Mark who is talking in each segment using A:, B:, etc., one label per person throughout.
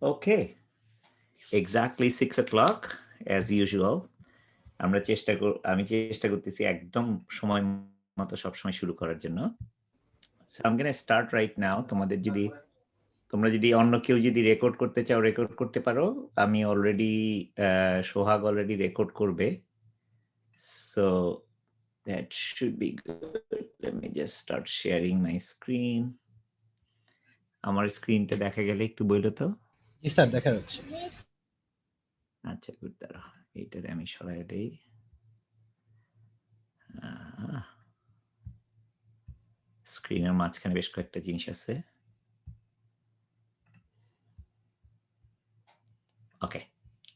A: Okay, exactly 6 o'clock as usual. আমি চেষ্টা করতেছি একদম সময় মতো সবসময় শুরু করার জন্য। So I'm going to start right now. তোমরা যদি অন্য কেউ যদি রেকর্ড করতে চাও রেকর্ড করতে পারো। আমি অলরেডি সোহাগ অলরেডি রেকর্ড করবে। So that should be good. Let me just start sharing my screen. আমার স্ক্রিনটা দেখা গেলে একটু বললো তো।
B: জি স্যার, দেখা যাচ্ছে।
A: আচ্ছা, গুড, দাঁড়া এইটারে আমি সরাই দেই। স্ক্রিনের মাঝখানে বেশ কয়েকটা জিনিস আছে। ওকে,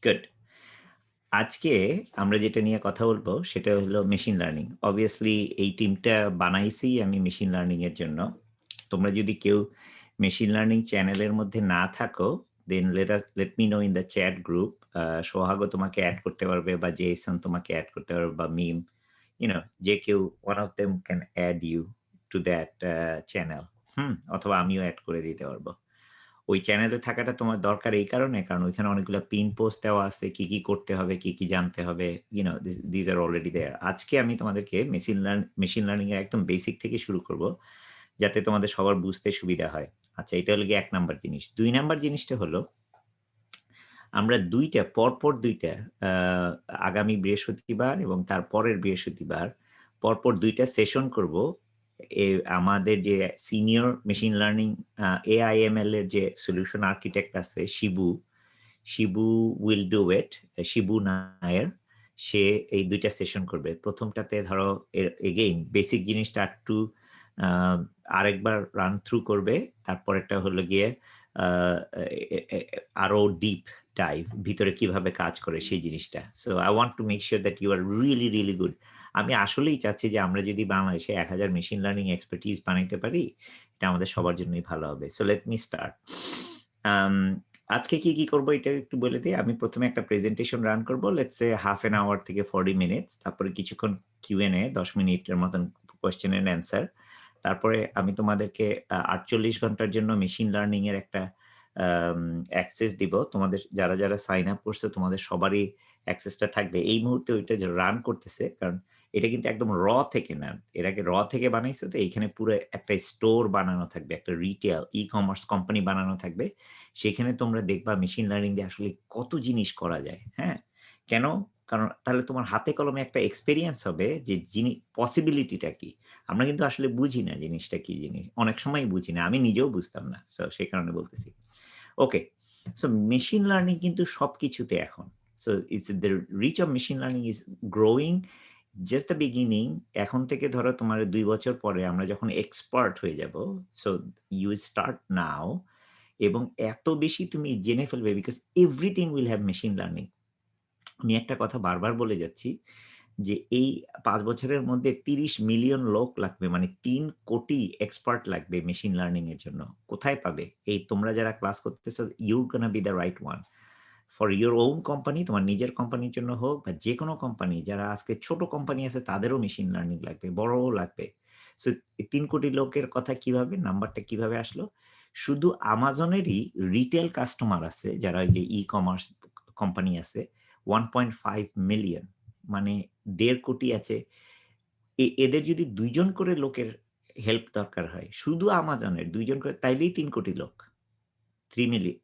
A: গুড। আজকে আমরা যেটা নিয়ে কথা বলবো সেটা হলো মেশিন লার্নিং। অবভিয়াসলি এই টিমটা বানাইছি আমি মেশিন লার্নিং এর জন্য। তোমরা যদি কেউ মেশিন লার্নিং চ্যানেলের মধ্যে না থাকো, then let me know in the chat group. সোহাগও তোমাকে অ্যাড করতে পারবে, বা জেসন তোমাকে অ্যাড করতে পারবে, বা মিম, যে কেউ one of them can add you to that channel. অথবা আমিও অ্যাড করে দিতে পারবো। ওই চ্যানেলে থাকাটা তোমার দরকার এই কারণে, কারণ ওইখানে অনেকগুলো পিন পোস্ট দেওয়া আছে, কি কি করতে হবে, কি কি জানতে হবে, দিস আর অলরেডি দেয়ার। আজকে আমি তোমাদেরকে মেশিন লার্নিং এর একদম বেসিক থেকে শুরু করব, যাতে তোমাদের সবার বুঝতে সুবিধা হয়। আচ্ছা, এটা হলো গিয়ে 1 নাম্বার জিনিস। 2 নাম্বার জিনিসটা হলো, আমরা পরপর দুইটা আগামী বৃহস্পতিবার এবং তারপরের বৃহস্পতিবার পরপর 2টা সেশন করব। আমাদের যে সিনিয়র মেশিন লার্নিং AIML এর যে সলিউশন আর্কিটেক্ট আছে Shibu will do it. Shibu Nair, সে এই 2টা সেশন করবে। প্রথমটাতে ধরো এগেইন বেসিক জিনিসটা একটু আরেকবার রান থ্রু করবে, তারপর একটা হলো গিয়ে আরো ডিপ ডাইভ, ভিতরে কিভাবে কাজ করে সেই জিনিসটা। So I want to make sure that you are really really good. আমি আসলেই চাচ্ছি যে আমরা যদি বাংলাদেশে 1000 মেশিন লার্নিং এক্সপার্টিজ বানাইতে পারি, এটা আমাদের সবার জন্যই ভালো হবে। So let me start. আজকে কি কি করবো এটা একটু বলে দিই। আমি প্রথমে একটা প্রেজেন্টেশন রান করবো, let's say half an hour থেকে 40 মিনিটস। তারপরে কিছুক্ষণ Q&A, 10 মিনিটের মতন কোয়েশ্চেন এন্ড অ্যান্সার। তারপরে আমি তোমাদেরকে 48 ঘন্টার জন্য মেশিন লার্নিং এর একটা অ্যাক্সেস দিব। তোমাদের যারা যারা সাইন আপ করছে তোমাদের সবারই অ্যাক্সেসটা থাকবে। এই মুহূর্তে ওইটা যে রান করতেছে, কারণ এটা কিন্তু একদম র থেকে না, এর আগে র থেকে বানাইছে। তো এইখানে পুরো একটা স্টোর বানানো থাকবে, একটা রিটেল ই-কমার্স কোম্পানি বানানো থাকবে। সেখানে তোমরা দেখবা মেশিন লার্নিং দিয়ে আসলে কত জিনিস করা যায়। হ্যাঁ, কেন? কারণ তাহলে তোমার হাতে কলমে একটা এক্সপেরিয়েন্স হবে যে পসিবিলিটিটা কি। আমরা কিন্তু আসলে বুঝি না জিনিসটা কি জিনিস, অনেক সময় বুঝি না, আমি নিজেও বুঝতাম না। সো সেই কারণে বলতেছি। ওকে, সো মেশিন লার্নিং কিন্তু সবকিছুতে এখন। So it's the reach of machine learning is growing, just the beginning. এখন থেকে ধরো তোমার 2 বছর পরে আমরা যখন এক্সপার্ট হয়ে যাব, সো ইউ স্টার্ট নাও, এবং এত বেশি তুমি জেনে ফেলবে, because everything will have machine learning. আমি একটা কথা বারবার বলে যাচ্ছি যে এই 5 বছরের মধ্যে 30 মিলিয়ন লোক লাগবে, মানে 3 কোটি এক্সপার্ট লাগবে মেশিন লার্নিং এর জন্য। কোথায় পাবে? এই তোমরা যারা ক্লাস করতেছো, you gonna be the right one for your own company, তোমার নিজের কোম্পানির জন্য হোক, বা যে কোনো কোম্পানি। যারা আজকে ছোট কোম্পানি আছে তাদেরও মেশিন লার্নিং লাগবে, বড়ও লাগবে। সো 3 কোটি লোকের কথা কিভাবে, নাম্বারটা কিভাবে আসলো? শুধু আমাজনেরই রিটেল কাস্টমার আছে, যারা যে ই-কমার্স কোম্পানি আছে, 1.5 মিলিয়ন, মানে 1.5 কোটি আছে। এদের যদি 2 জন করে লোকের হেল্প দরকার হয়, শুধু আমাজনের 2 জন করে, তাইলেই 3 কোটি লোক। 3 মিলিয়ন,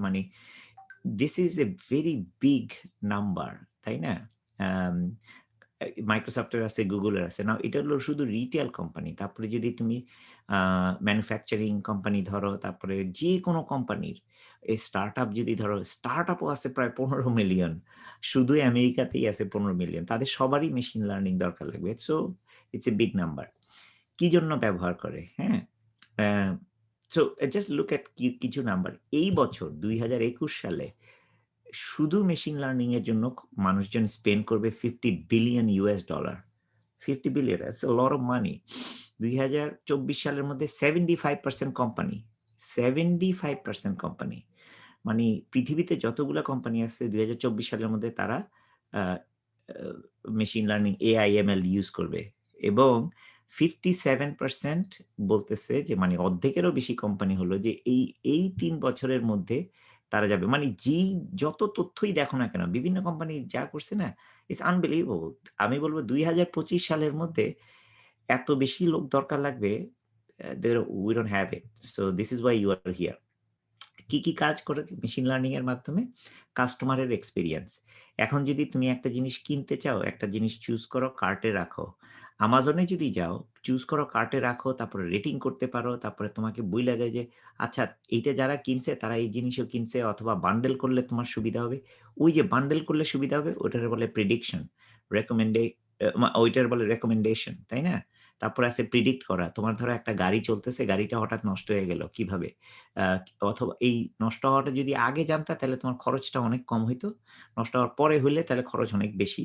A: মানে this is a very big number, তাই না? মাইক্রোসফটের আছে, গুগলের আছে না, এটা হলো শুধু রিটেল কোম্পানি। তারপরে যদি তুমি ম্যানুফ্যাকচারিং কোম্পানি ধরো, তারপরে যে কোনো কোম্পানির এই স্টার্ট আপ যদি ধরো, স্টার্ট আপও আছে প্রায় 15 মিলিয়ন, শুধু আমেরিকাতেই আছে 15 মিলিয়ন। তাদের সবারই মেশিন লার্নিং দরকার লাগবে। So it's a big number. কি জন্য ব্যবহার করে? হ্যাঁ, সো জাস্ট লুক এট কিছু নাম্বার। এই বছর 2021 সালে শুধু মেশিন লার্নিং এর জন্য মানুষজন স্পেন্ড করবে $50 billion. 50 billion, that's a lot of money. 2024 সালের মধ্যে 75% কোম্পানি, 75% কোম্পানি, মানে পৃথিবীতে যতগুলা কোম্পানি আছে 2024 সালের মধ্যে তারা মেশিন লার্নিং AIML ইউজ করবে। এবং 57% বলতেছে যে মানে অর্ধেকেরও বেশি কোম্পানি হলো যে এই ৩ বছরের মধ্যে তারা যাবে। মানে যত তথ্যই দেখো না কেন, বিভিন্ন কোম্পানি যা করছে না, ইটস আনবিলিভেবল। আমি বলব ২০২৫ সালের মধ্যে এত বেশি লোক দরকার লাগবে, we don't have it. So this is why you are here. কি কাজ করে মেশিন লার্নিং এর মাধ্যমে? কাস্টমারের এক্সপেরিয়েন্স। এখন যদি তুমি একটা জিনিস কিনতে চাও, একটা জিনিস চুজ করো, কার্টে রাখো। আমাজনে যদি যাও, চুজ করো, কার্টে রাখো, তারপরে রেটিং করতে পারো, তারপরে তোমাকে বইলা দেয় যে, আচ্ছা এইটা যারা কিনছে তারা এই জিনিসও কিনছে, অথবা বান্ডেল করলে তোমার সুবিধা হবে। ওই যে বান্ডেল করলে সুবিধা হবে ওটারে বলে প্রেডিকশন। রেকমেন্ডে ওইটার বলে রেকমেন্ডেশন, তাই না? তারপরে আছে প্রিডিক্ট করা। তোমার ধরো একটা গাড়ি চলতেছে, গাড়িটা হঠাৎ নষ্ট হয়ে গেল। কিভাবে? আ অথবা এই নষ্ট হওয়াটা যদি আগে জানতা তাহলে তোমার খরচটা অনেক কম হইতো। নষ্ট হওয়ার পরে হইলে তাহলে খরচ অনেক বেশি।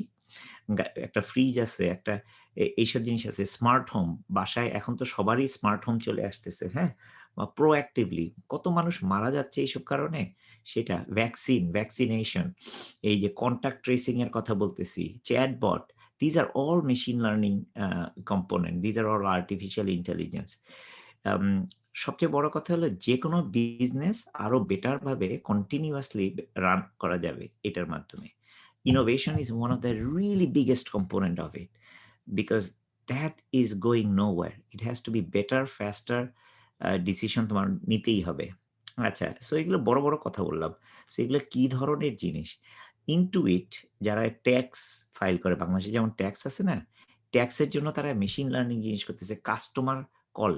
A: একটা ফ্রিজ আছে, একটা এইসব জিনিস আছে। স্মার্ট হোম, বাসায় এখন তো সবারই স্মার্ট হোম চলে আসতেছে, হ্যাঁ? প্রোঅ্যাক্টিভলি কত মানুষ মারা যাচ্ছে এইসব কারণে, সেটা। ভ্যাকসিনেশন, এই যে কনট্যাক্ট ট্রেসিং এর কথা বলতেছি, chatbot, these are all machine learning component. These are all artificial intelligence. আম সবচেয়ে বড় কথা হলো যেকোনো বিজনেস আরো বেটার ভাবে কন্টিনিউয়াসলি রান করা যাবে এটার মাধ্যমে। Innovation is one of the really biggest component of it because that is going nowhere. It has to be better, faster, decision তোমার নিতেই হবে। আচ্ছা, সো এগুলো বড় কথা বললাম। সো এগুলো কি ধরনের জিনিস? Intuit যারা ট্যাক্স ফাইল করে, বাংলাদেশে যেমন ট্যাক্স আছে না? ট্যাক্সের জন্য তারা মেশিন লার্নিং জিনিস করতেছে। কাস্টমার কল,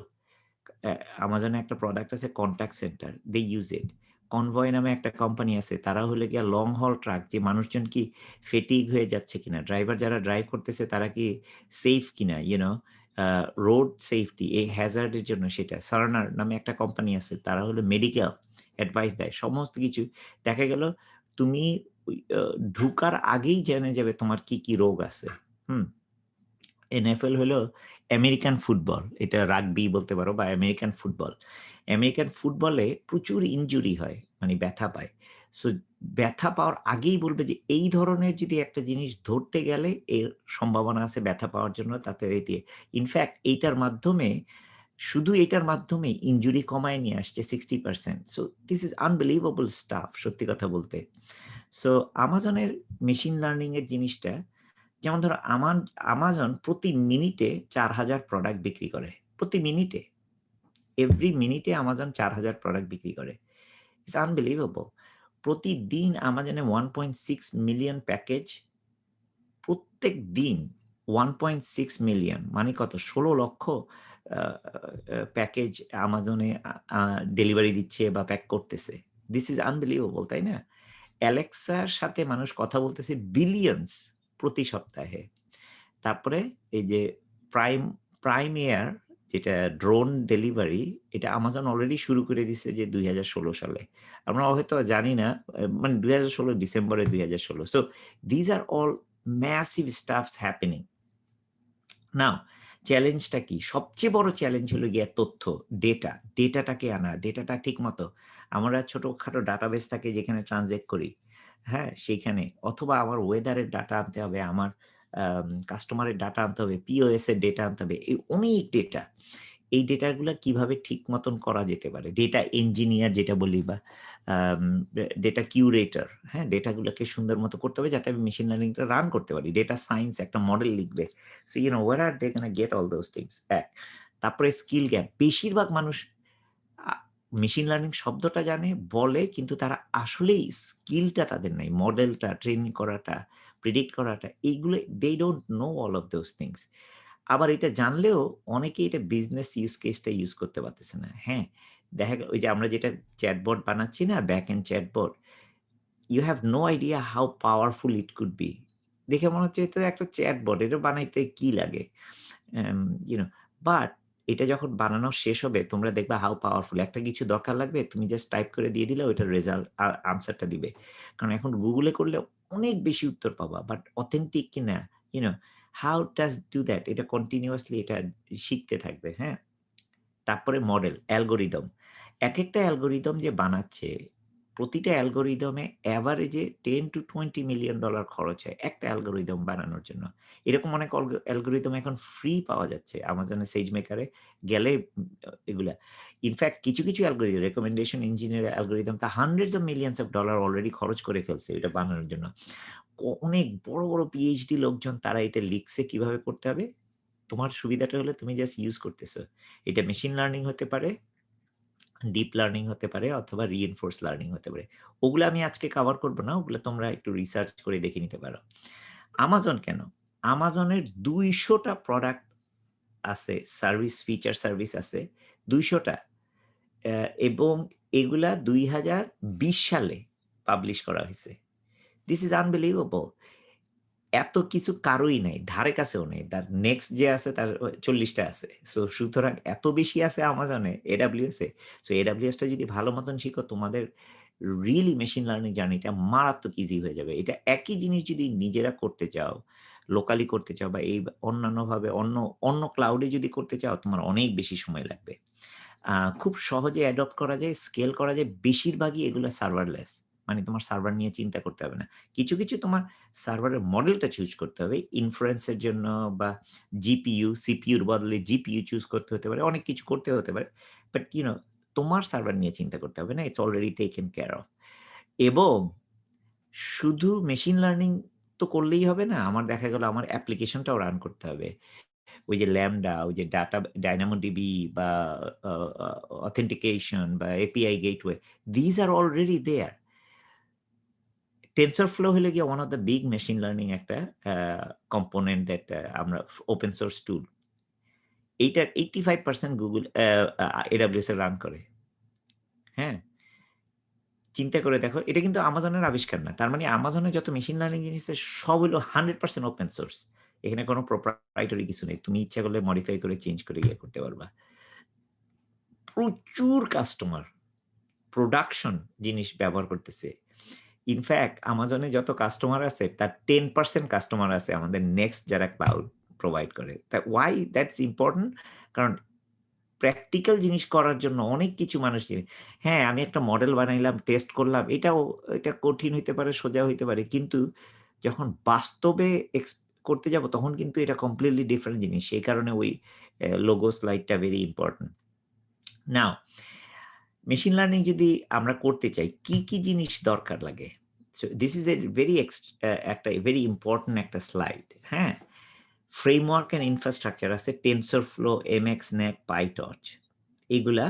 A: অ্যা Amazon এ একটা প্রোডাক্ট আছে contact center. They use it. Convoy নামে একটা কোম্পানি আছে। তারা হলো গিয়া লং হল ট্রাক, যে মানুষজন কি ফেটিগ হয়ে যাচ্ছে কিনা, ড্রাইভার যারা ড্রাইভ করতেছে তারা কি সেফ কিনা, আ রোড সেফটি, এই হ্যাজার্ড এর জন্য সেটা। সারনার নামে একটা কোম্পানি আছে। তারা হলো মেডিকেল অ্যাডভাইস দেয়। সমস্ত কিছু দেখা গেল তুমি ওই ঢুকার আগেই জেনে যাবে তোমার কি রোগ আছে। হুম? এনএফএল হলো আমেরিকান ফুটবল। এটা রাগবি বলতে পারো বা আমেরিকান ফুটবল। আমেরিকান ফুটবলে প্রচুর ইনজুরি হয়, মানে ব্যথা পায়। সো ব্যথা পাওয়ার আগেই বলবে যে এই ধরনের যদি একটা জিনিস ধরতে গেলে এর সম্ভাবনা আছে ব্যথা পাওয়ার জন্য, তাতে এই দিয়ে। ইনফেক্ট এইটার মাধ্যমে, শুধু এটার মাধ্যমে ইনজুরি কমায় নিয়ে আসছে 60%। So this is unbelievable staff, সত্যি কথা বলতে। সো আমাজনের মেশিন লার্নিং এর জিনিসটা, যেমন ধরো Amazon প্রতি মিনিটে ৪,০০০ প্রোডাক্ট বিক্রি করে। প্রতি মিনিটে। এভরি মিনিটে Amazon ৪,০০০ প্রোডাক্ট বিক্রি করে। It's unbelievable. প্রতিদিন Amazon এ 1.6 মিলিয়ন প্যাকেজ, প্রত্যেক দিন 1.6 মিলিয়ন মানে কত? ১৬,০০,০০০ আ প্যাকেজ Amazon এ আ আ ডেলিভারি দিচ্ছে বা প্যাক করতেছে। দিস ইস আনবিলিভেবল, তাই না? Alexa-র সাথে মানুষ কথা বলতেছে বিলিয়নস প্রতি সপ্তাহে। তারপরে এই যে প্রাইম প্রাইম এয়ার, যেটা ড্রোন ডেলিভারি, এটা Amazon অলরেডি শুরু করে দিছে যে ২০১৬ সালে। আমরা হয়তো জানি না, মানে ২০১৬ ডিসেম্বরে ২০১৬। So these are all massive stuffs happening. নাও চ্যালেঞ্জটা কি? সবচেয়ে বড় চ্যালেঞ্জ হলো গিয়ে তথ্য, ডেটা। ডেটাটাকে আনা, ডেটাটা ঠিকমতো, আমরা ছোটখাটো ডাটাবেস থাকে যেখানে ট্রান্সেক্ট করি, হ্যাঁ? সেইখানে, অথবা আমার ওয়েদারের ডাটা আনতে হবে, আমার কাস্টমারের ডাটা আনতে হবে, পিওএস এর ডেটা আনতে হবে। এই অনেক ডেটা। এই ডেটাগুলা কিভাবে ঠিক মতন করা যেতে পারে? ডেটা ইঞ্জিনিয়ার যেটা বলি, বা আম ডেটা কিউরেটর, হ্যাঁ? ডেটাগুলোকে সুন্দর মতো করতে হবে যাতে আমি মেশিন লার্নিংটা রান করতে পারি। ডেটা সায়েন্স একটা মডেল লিখবে। So where are they gonna get all those things? এক। তারপরে স্কিল গ্যাপ। বেশিরভাগ মানুষ আ মেশিন লার্নিং শব্দটা জানে, বলে, কিন্তু তারা আসলেই স্কিলটা তাদের নাই। মডেলটা ট্রেন করাটা, প্রেডিক্ট করাটা, এইগুলো they don't know all of those things. আবার এটা জানলেও অনেকেই এটা বিজনেস ইউজ কেসটা ইউজ করতে পারতেছে না। হ্যাঁ? দেখা ওই যে আমরা যেটা চ্যাটবট বানাচ্ছি না, back end chatbot, you have no idea how powerful it could be. দেখে মনে হচ্ছে এটা একটা চ্যাটবট, এটা বানাইতে কি লাগে? অ্যাম ইউ নো বাট এটা যখন বানানো শেষ হবে তোমরা দেখবা হাউ পাওয়ারফুল। একটা কিছু দরকার লাগবে, তুমি জাস্ট টাইপ করে দিয়ে দিলে ওইটার রেজাল্ট আনসারটা দিবে। কারণ এখন গুগলে করলে অনেক বেশি উত্তর পাবা। বাট অথেন্টিক কিনা, you know how does do that? এটা কন্টিনিউয়াসলি এটা শিখতে থাকবে, হ্যাঁ? তারপরে মডেল, অ্যালগরিদম। একেকটা অ্যালগরিদম যে বানাচ্ছে, প্রতিটা অ্যালগরিদমে এভারেজে $10 to $20 million খরচ হয় একটা অ্যালগরিদম বানানোর জন্য। এরকম অনেক অ্যালগরিদম এখন ফ্রি পাওয়া যাচ্ছে। Amazon SageMaker এ গেলে এগুলা। ইনফেক্ট কিছু অ্যালগরিদম রিকমেন্ডেশন ইঞ্জিনের অ্যালগরিদম তা hundreds of millions of dollar already খরচ করে ফেলছে এটা বানানোর জন্য। অনেক বড় পিএইচডি লোকজন তারা এটা লিখছে কিভাবে করতে হবে। তোমার সুবিধাটা হলো তুমি জাস্ট ইউজ করতেছো। এটা মেশিন লার্নিং হতে পারে, ডিপ লার্নিং হতে পারে অথবা রিইনফোর্স লার্নিং হতে পারে। ওগুলো আমি আজকে কভার করব না। ওগুলো তোমরা একটু রিসার্চ করে দেখে নিতে পারো। Amazon কেন? Amazon এর ২০০ টা প্রোডাক্ট আছে, ফিচার সার্ভিস আছে ২০০ টা। এবং এগুলা ২০২০ সালে পাবলিশ করা হইছে। This is unbelievable. এত কিছু কারোই নাই। ধারে কাছেও নেই। তার নেক্সট যে আছে তার ৪০ টা আছে। সুতরাং এত বেশি আছে Amazon এ, AWS এ। AWS টা যদি ভালো মতন শিখো তোমাদের রিয়ালি মেশিন লার্নিং জার্নিটা মারাত্মক ইজি হয়ে যাবে। এটা একই জিনিস যদি নিজেরা করতে চাও, লোকালি করতে চাও বা এই অন্যান্যভাবে অন্য ক্লাউডে যদি করতে চাও তোমার অনেক বেশি সময় লাগবে। খুব সহজে অ্যাডপ্ট করা যায়, স্কেল করা যায়। বেশিরভাগই এগুলা সার্ভারলেস। মানে তোমার সার্ভার নিয়ে চিন্তা করতে হবে না। কিছু তোমার সার্ভারের মডেলটা চুজ করতে হবে। ইনফারেন্স এর জন্য বা জিপিইউ, সিপিইউর বদলে জিপিইউ চুজ করতে হতে পারে। অনেক কিছু করতে হতে পারে। বাট তোমার সার্ভার নিয়ে চিন্তা করতে হবে না। It's already taken care of. এবং শুধু মেশিন লার্নিং তো করলেই হবে না। আমার দেখা গেল আমার অ্যাপ্লিকেশনটাও রান করতে হবে। ওই যে Lambda, ওই যে ডাটা DynamoDB বা আ আ authentication বা API gateway, these are already there. TensorFlow হলো গিয়ে one of the big machine learning একটা component that আমরা open source tool. এইটার 85% Google AWS এ রান করে। হ্যাঁ? চিন্তা করে দেখো এটা কিন্তু Amazon এর আবিষ্কার না। তার মানে Amazon এর যত মেশিন লার্নিং জিনিস আছে সব হলো 100% ওপেন সোর্স। এখানে কোনো প্রপ্রাইটারি কিছু নেই। তুমি ইচ্ছা করলে মডিফাই করে চেঞ্জ করে ইয়ে করতে পারবা। প্রচুর কাস্টমার প্রোডাকশন জিনিস ব্যবহার করতেছে। ইনফেক্ট Amazon এ যত কাস্টমার আছে তার 10% কাস্টমার আছে আমাদের নেক্সট যারা ক্লাউড প্রোভাইড করে। Y that's important? কারণ প্র্যাকটিক্যাল জিনিস করার জন্য অনেক কিছু মানুষ হ্যাঁ, আমি একটা মডেল বানাইলাম, টেস্ট করলাম। এটা কঠিন হইতে পারে, সোজা হইতে পারে। কিন্তু যখন বাস্তবে করতে যাব তখন কিন্তু এটা কমপ্লিটলি ডিফারেন্ট জিনিস। সেই কারণে ওই লোগো স্লাইডটা ভেরি ইম্পোর্টেন্ট। নাও মেশিন লার্নিং যদি আমরা করতে চাই, কি জিনিস দরকার লাগে? দিস ইস এ ভেরি একটা ভেরি ইম্পোর্টেন্ট একটা স্লাইড, হ্যাঁ? ফ্রেমওয়ার্ক অ্যান্ড ইনফ্রাস্ট্রাকচার আছে TensorFlow, MXNet, PyTorch। এগুলা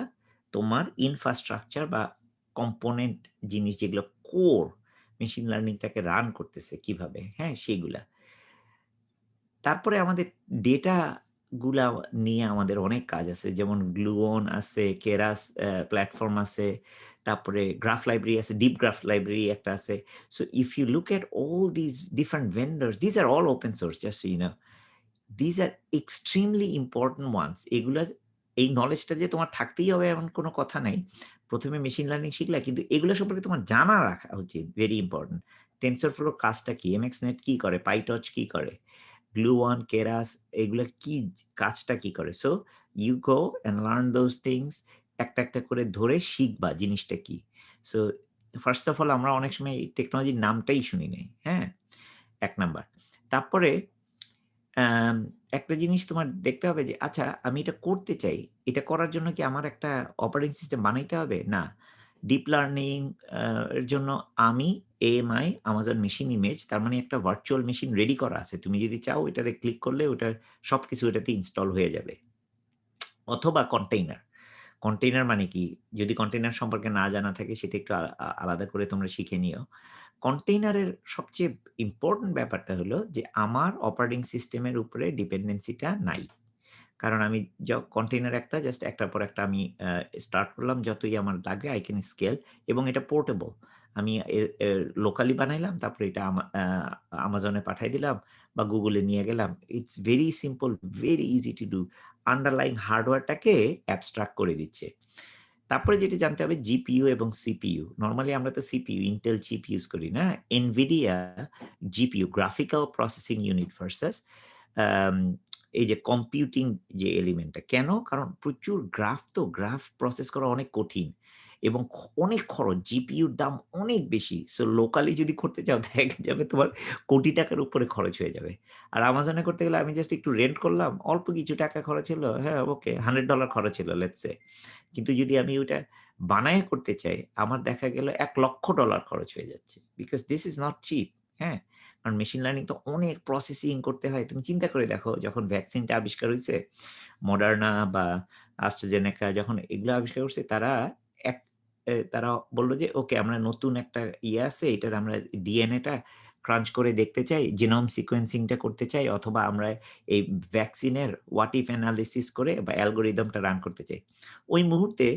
A: তোমার ইনফ্রাস্ট্রাকচার বা কম্পোনেন্ট জিনিস যেগুলো কোর মেশিন লার্নিংটাকে রান করতেছে কিভাবে, হ্যাঁ? সেগুলা। তারপরে আমাদের ডেটা গুলা নিয়ে আমাদের অনেক কাজ আছে। যেমন Gluon আছে, Keras প্ল্যাটফর্ম আছে। তারপরে গ্রাফ লাইব্রেরি আছে, ডিপ গ্রাফ লাইব্রেরি একটা আছে। So if you look at all this different vendors, this are all open source just so you know. This are extremely important ones. এই নলেজটা যে তোমার থাকতেই হবে এমন কোনো কথা নাই। ১ম এ মেশিন লার্নিং শিখলা কিন্তু এগুলো সম্পর্কে তোমার জানা রাখা উচিত। Very important. TensorFlow কাজটা কি? MXNet কি করে? PyTorch কি করে? Gluon, Keras এগুলা কি কাজটা কি করে? So you go and learn those things. একটা করে ধরে শিখবা জিনিসটা কি। সো ফার্স্ট অফ অল আমরা অনেক সময় এই টেকনোলজির নামটাই শুনি নাই। হ্যাঁ? ১ নাম্বার। তারপরে অ্যাম একটা জিনিস তোমার দেখতে হবে যে আচ্ছা আমি এটা করতে চাই। এটা করার জন্য কি আমার একটা অপারেটিং সিস্টেম বানাইতে হবে? না। ডিপ লার্নিং আ এর জন্য আমি AMI Amazon মেশিন ইমেজ তার মানে একটা ভার্চুয়াল মেশিন রেডি করা আছে। তুমি যদি চাও এটাতে ক্লিক করলে ওটার সবকিছু এটাতে ইনস্টল হয়ে যাবে। অথবা কন্টেইনার। কন্টেইনার মানে কি? যদি কন্টেইনার সম্পর্কে না জানা থাকে সেটা একটু আলাদা করে তোমরা শিখে নিও। কন্টেইনারের সবচেয়ে ইম্পোর্টেন্ট ব্যাপারটা হলো যে আমার অপারেটিং সিস্টেমের উপরে ডিপেন্ডেন্সিটা নাই। কারণ আমি কন্টেইনার একটা জাস্ট একটার পর একটা আমি স্টার্ট করলাম যতই আমার লাগে I can scale এবং এটা পোর্টেবল। আমি লোকালি বানাইলাম তারপরে এটা Amazon এ পাঠায় দিলাম বা Google এ নিয়ে গেলাম। It's very simple, very easy to do. Underlying হার্ডওয়্যারটাকে অ্যাবস্ট্রাক্ট করে দিচ্ছে। তারপরে যেটি জানতে হবে GPU এবং CPU। নরমালি আমরা তো CPU, Intel চিপ ইউজ করি না? NVIDIA GPU, graphical processing unit versus um এই যে কম্পিউটিং যে এলিমেন্টটা। কেন? কারণ প্রচুর গ্রাফ প্রসেস করা অনেক কঠিন। এবং অনেক খরচ। জিপিইউর দাম অনেক বেশি। সো লোকালি যদি করতে চাও দেখা যাবে তোমার কোটি টাকার উপরে খরচ হয়ে যাবে। আর Amazon এ করতে গেলে আমি জাস্ট একটু রেন্ট করলাম। অল্প কিছু টাকা খরচ হলো। হ্যাঁ, ওকে $100 খরচ হলো লেটস সে। কিন্তু যদি আমি ওইটা বানায়ে করতে চাই, আমার দেখা গেল $1,00,000 খরচ হয়ে যাচ্ছে। Because this is not cheap. হ্যাঁ? কারণ মেশিন লার্নিং তো অনেক প্রসেসিং করতে হয়। তুমি চিন্তা করে দেখো যখন ভ্যাকসিনটা আবিষ্কার হইছে, Moderna বা AstraZeneca যখন এগুলো আবিষ্কার করছে এক তারা বলল যে, "ওকে আমরা নতুন একটা ইয়ে আছে, এটার আমরা ডিএনএটা ক্রাঞ্চ করে দেখতে চাই, জিনোম সিকোয়েন্সিং টা করতে চাই অথবা আমরা এই ভ্যাকসিনের হোয়াট ইফ এনালিসিস করে বা অ্যালগরিদমটা রান করতে চাই।" ওই মুহূর্তে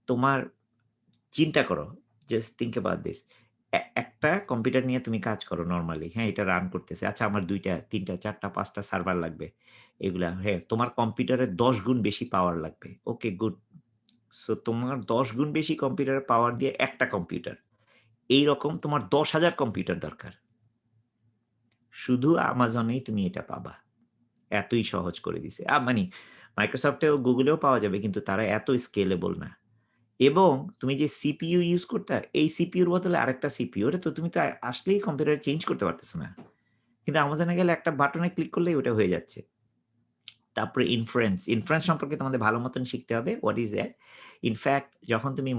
A: তোমার চিন্তা করো, জাস্ট থিংক অ্যাবাউট দিস। একটা কম্পিউটার নিয়ে তুমি কাজ করো নরমালি। হ্যাঁ, এটা রান করতেছে। আচ্ছা আমার ২ টা, ৩ টা, ৪ টা, ৫ টা সার্ভার লাগবে। এগুলা হ্যাঁ, তোমার কম্পিউটারের ১০ গুণ বেশি পাওয়ার লাগবে। Okay good. সো তোমার ১০ গুণ বেশি কম্পিউটারের পাওয়ার দিয়ে একটা কম্পিউটার। এইরকম তোমার ১০,০০০ কম্পিউটার দরকার। শুধু Amazon-এই তুমি এটা পাবা। এতই সহজ করে দিছে। মানি Microsoft এও Google এও পাওয়া যাবে কিন্তু তারা এত স্কেলেবল না। এবং তুমি যে সিপিইউ ইউজ করতা, এই সিপিইউর বদলে আরেকটা সিপিইউ। ওটা তো তুমি তো আসলেই কম্পিউটারে চেঞ্জ করতে পারতেছ না। কিন্তু Amazon এ গেলে একটা বাটনে ক্লিক করলেই ওটা হয়ে যাচ্ছে। তারপরে ইনফারেন্স সম্পর্কে তোমাদের ভালো মতন শিখতে হবে। What is that? ইনফ্যাক্ট যখন তুমি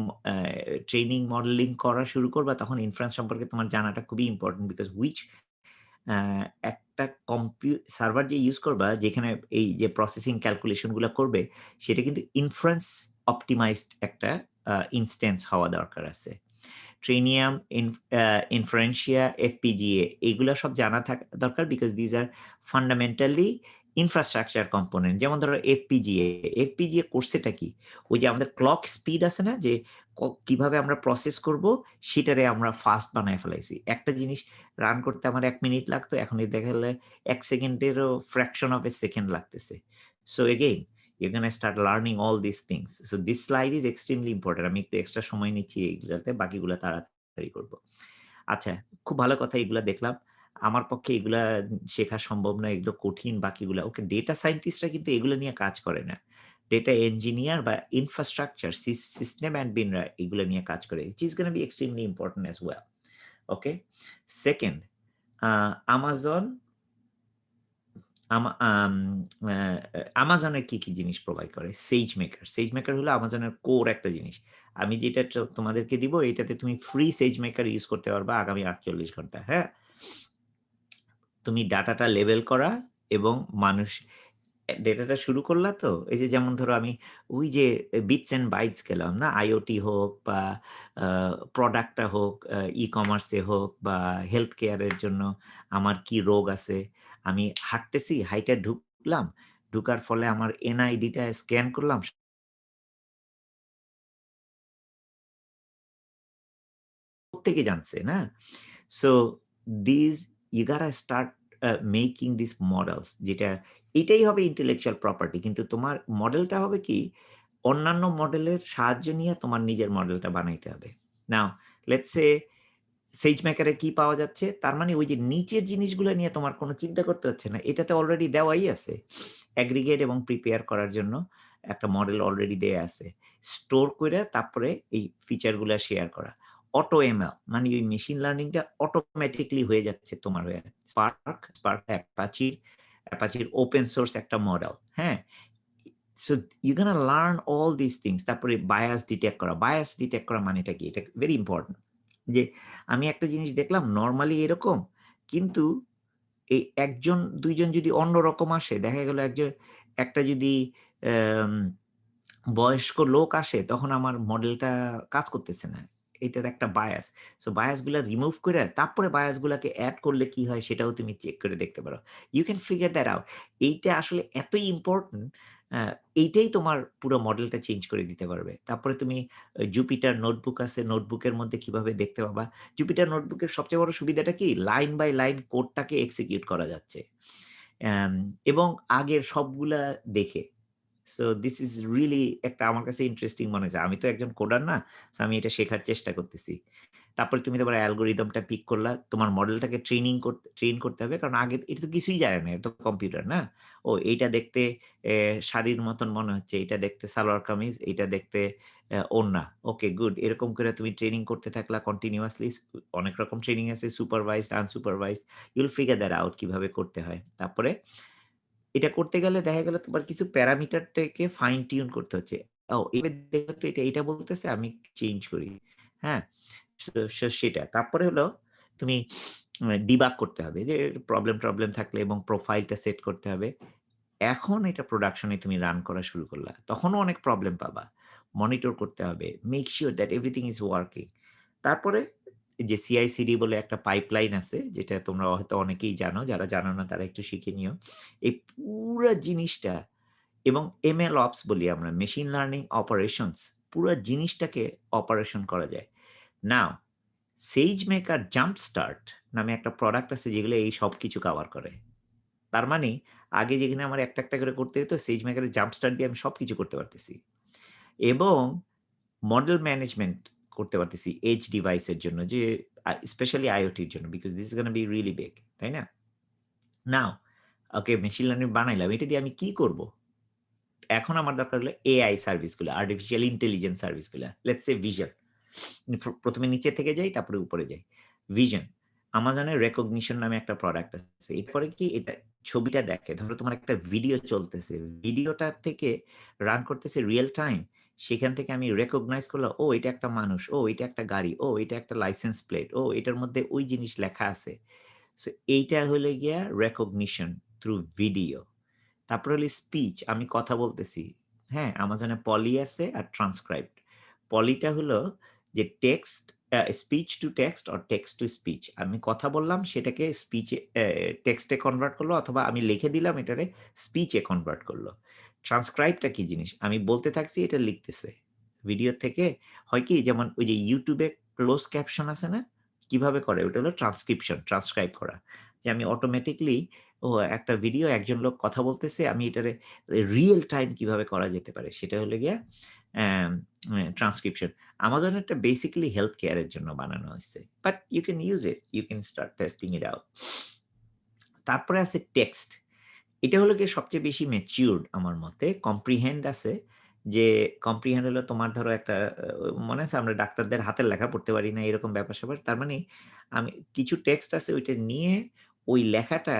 A: ট্রেনিং মডেলিং করা শুরু করবা তখন ইনফারেন্স সম্পর্কে তোমার জানাটা খুবই ইম্পোর্টেন্ট বিকজ আ একটা সার্ভার যে ইউজ করবা যেখানে এই যে প্রসেসিং ক্যালকুলেশন গুলা করবে সেটা কিন্তু ইনফারেন্স অপটিমাইজড একটা ইনস্ট্যান্স হওয়া দরকার আছে। Trainium, Inferentia, FPGA এগুলা সব জানা থাকা দরকার because these are fundamentally infrastructure component যেমন ধরো FPGA, FPGA করছেটা কি? ওই যে আমাদের ক্লক স্পিড আছে না যে কিভাবে আমরা প্রসেস করব সেটারে আমরা ফাস্ট বানায় ফেলাইছি। একটা জিনিস রান করতে আমার ১ মিনিট লাগতো এখন দেখা গেলে ১ সেকেন্ডেরও fraction of a second লাগতেছে। So again you're gonna start learning all these things. So this slide is extremely important. আমি একটু এক্সট্রা সময় নিচ্ছি এইগুলাতে, বাকিগুলা তাড়াতাড়ি করব। আচ্ছা, খুব ভালো কথা এগুলা দেখলাম। আমার পক্ষে এগুলা শেখা সম্ভব না। এগুলো কঠিন বাকিগুলা। ওকে, ডেটা সায়েন্টিস্টরা কিন্তু এগুলো নিয়ে কাজ করে না। ডেটা ইঞ্জিনিয়ার বা ইনফ্রাস্ট্রাকচার সিস্টেম অ্যাডমিনরা এগুলো নিয়ে কাজ করে। Which is gonna be extremely important as well. Okay? Second, Amazon আমা আম আ Amazon এর কি জিনিস প্রোভাইড করে? SageMaker। SageMaker হলো Amazon এর কোর একটা জিনিস। আমি যেটা তোমাদেরকে দিব এটাতে তুমি ফ্রি SageMaker ইউজ করতে পারবা আগামী ৪৮ ঘন্টা। হ্যাঁ? তুমি ডাটাটা লেবেল করা এবং মানুষ ডেটাটা শুরু করলা তো? এই যে যেমন ধরো আমি ওই যে বিটস অ্যান্ড বাইটস গেলাম না? IoT হোক বা আ প্রোডাক্টটা হোক, ই-কমার্স এ হোক বা হেলথ কেয়ার এর জন্য আমার কি রোগ আছে? আমি হাঁটতেছি, হাইটা ঢুকলাম। ঢুকার ফলে আমার NID টা স্ক্যান করলাম। প্রত্যেকে জানছে, না? So these you gotta start making these models যেটা এটাই হবে intellectual property কিন্তু তোমার মডেলটা হবে কি অন্যান্য মডেলের সাহায্য নিয়ে তোমার নিজের মডেলটা বানাইতে হবে। নাও লেটস সে SageMaker এ কি পাওয়া যাচ্ছে? তার মানে ওই যে নিচের জিনিসগুলো নিয়ে তোমার কোনো চিন্তা করতে হচ্ছে না। এটাতে অলরেডি দেওয়াই আছে। অ্যাগ্রিগেট এবং প্রিপেয়ার করার জন্য একটা মডেল অলরেডি দেয়া আছে। স্টোর কইরা তারপরে এই ফিচার গুলা শেয়ার করা। অটো ML মানে ওই মেশিন লার্নিংটা অটোমেটিক্যালি হয়ে যাচ্ছে তোমার হয়ে। Spark Apache ওপেন সোর্স একটা মডেল। হ্যাঁ? So you gonna learn all this things তারপরে বায়াস ডিটেক্ট করা। বায়াস ডিটেক্ট করা মানেটা কি? এটা ভেরি ইম্পোর্টেন্ট। যে আমি একটা জিনিস দেখলাম নরমালি এরকম, কিন্তু এই ১ জন ২ জন যদি অন্যরকম আসে, দেখা গেল একটা যদি অ্যাম বয়স্ক লোক আসে, তখন আমার মডেলটা কাজ করতেছে না। এটার একটা বায়াস। সো বায়াস গুলা রিমুভ কইরা তারপরে বায়াস গুলাকে এড করলে কি হয় সেটাও তুমি চেক করে দেখতে পারো। You can figure that out. এইটা আসলে এতই ইম্পোর্টেন্ট আ এইটাই তোমার পুরো মডেলটা চেঞ্জ করে দিতে পারবে। তারপরে তুমি জুপিটার নোটবুক আছে, নোটবুকের মধ্যে কিভাবে দেখতে পাবা। জুপিটার নোটবুকের সবচেয়ে বড় সুবিধাটা কি? লাইন বাই লাইন কোডটাকে এক্সিকিউট করা যাচ্ছে। অ্যাম এবং আগের সবগুলা দেখে। সো দিস ইস রিয়ালি একটা আমার কাছে ইন্টারেস্টিং মনে হয়েছে। আমি তো একজন কোডার না। সো আমি এটা শেখার চেষ্টা করতেছি। তারপরে তুমি তোমার অ্যালগরিদমটা পিক করলা। তোমার মডেলটাকে ট্রেন করতে হবে। কারণ আগে এটা তো কিছুই জানে না। এটা তো কম্পিউটার না? ও এইটা দেখতে শাড়ির মতন মনে হচ্ছে, এইটা দেখতে সালোয়ার কামিজ, এইটা দেখতে ওড়না। Okay good. এরকম করে তুমি ট্রেনিং করতে থাকলা কন্টিনিউয়াসলি। অনেক রকম ট্রেনিং আছে supervised, unsupervised. You will figure that out কিভাবে করতে হয়। তারপরে এটা করতে গেলে দেখা গেল তোমার কিছু প্যারামিটারটাকে ফাইন টিউন করতে হচ্ছে। ও এবার দেখো তো এটা বলতেছে আমি চেঞ্জ করি। হ্যাঁ? সেটা। তারপরে হলো তুমি ডিবাগ করতে হবে যে প্রবলেম-টবলেম থাকলে এবং প্রোফাইলটা সেট করতে হবে। এখন এটা প্রোডাকশন এ তুমি রান করা শুরু করলা। তখনও অনেক প্রবলেম পাবা। মনিটর করতে হবে। Make sure that everything is working. তারপরে যে CI/CD বলে একটা পাইপলাইন আছে যেটা তোমরা হয়তো অনেকেই জানো। যারা জানো না তারা একটু শিখে নিও। এই পুরা জিনিসটা এবং MLOps বলি আমরা মেশিন লার্নিং অপারেশনস পুরা জিনিসটাকে অপারেশন করা যায়। নাও SageMaker Jumpstart নামে একটা প্রোডাক্ট আছে যেগুলো এই সবকিছু কভার করে। তার মানে আগে যেখানে আমার একটা করে করতে হতো SageMaker এর Jumpstart দিয়ে আমি সবকিছু করতে পারতেছি। এবং মডেল ম্যানেজমেন্ট করতে পারতেছি এজ ডিভাইস এর জন্য যে স্পেশালি IoT এর জন্য because this is gonna be really big, তাই না? নাও ওকে মেশিন লার্নিং বানাইলাম। এটা দিয়ে আমি কি করব? এখন আমার দরকার হলো AI সার্ভিস গুলা, আর্টিফিশিয়াল ইন্টেলিজেন্স সার্ভিস গুলা। Let's say vision. ১ম এ নিচে থেকে যাই, তারপরে উপরে যাই। ভিশন। Amazon-এর Rekognition নামে একটা প্রোডাক্ট আছে। এরপরে কি এটা ছবিটা দেখে। ধরো তোমার একটা ভিডিও চলতেছে। ভিডিওটা থেকে রান করতেছে রিয়াল টাইম। সেখান থেকে আমি রেকগনাইজ করলাম, ও এটা একটা মানুষ, ও এটা একটা গাড়ি, ও এটা একটা লাইসেন্স প্লেট, ও এটার মধ্যে ওই জিনিস লেখা আছে। সো এইটা হলো গিয়া রেকগনিশন থ্রু ভিডিও। তারপর হলো স্পিচ, আমি কথা বলতেছি। হ্যাঁ? Amazon-এ পলি আছে আর ট্রান্সক্রাইবড। পলিটা হলো যে text speech to text or text to speech. আমি কথা বললাম সেটাকে স্পিচে টেক্সটে কনভার্ট করলো অথবা আমি লিখে দিলাম এটারে স্পিচে কনভার্ট করলো। ট্রান্সক্রাইবটা কি জিনিস? আমি বলতে থাকছি এটা লিখতেছে। ভিডিও থেকে হয় কি যেমন ওই যে YouTube-এ ক্লোজ ক্যাপশন আছে না? কিভাবে করে? ওটা হলো ট্রান্সক্রিপশন, ট্রান্সক্রাইব করা। যে আমি অটোমেটিক্যালি একটা ভিডিও একজন লোক কথা বলতেছে, আমি এটারে রিয়াল টাইম কিভাবে করা যেতে পারে সেটা হলো গিয়া অ্যাম ট্রান্সক্রিপশন। Amazon-এরটা বেসিক্যালি হেলথ কেয়ার এর জন্য বানানো হইছে। But you can use it. You can start testing it out. তারপরে আছে টেক্সট। এটা হলো গিয়ে সবচেয়ে বেশি ম্যাচিউরড আমার মতে। কম্প্রিহেন্ড আছে যে কম্প্রিহেন্ড হলো তোমার ধরো একটা মনে আছে আমরা ডাক্তারদের হাতের লেখা পড়তে পারি না এরকম ব্যাপার-স্যাপার। তার মানে আমি কিছু টেক্সট আছে ওইটা নিয়ে ওই লেখাটা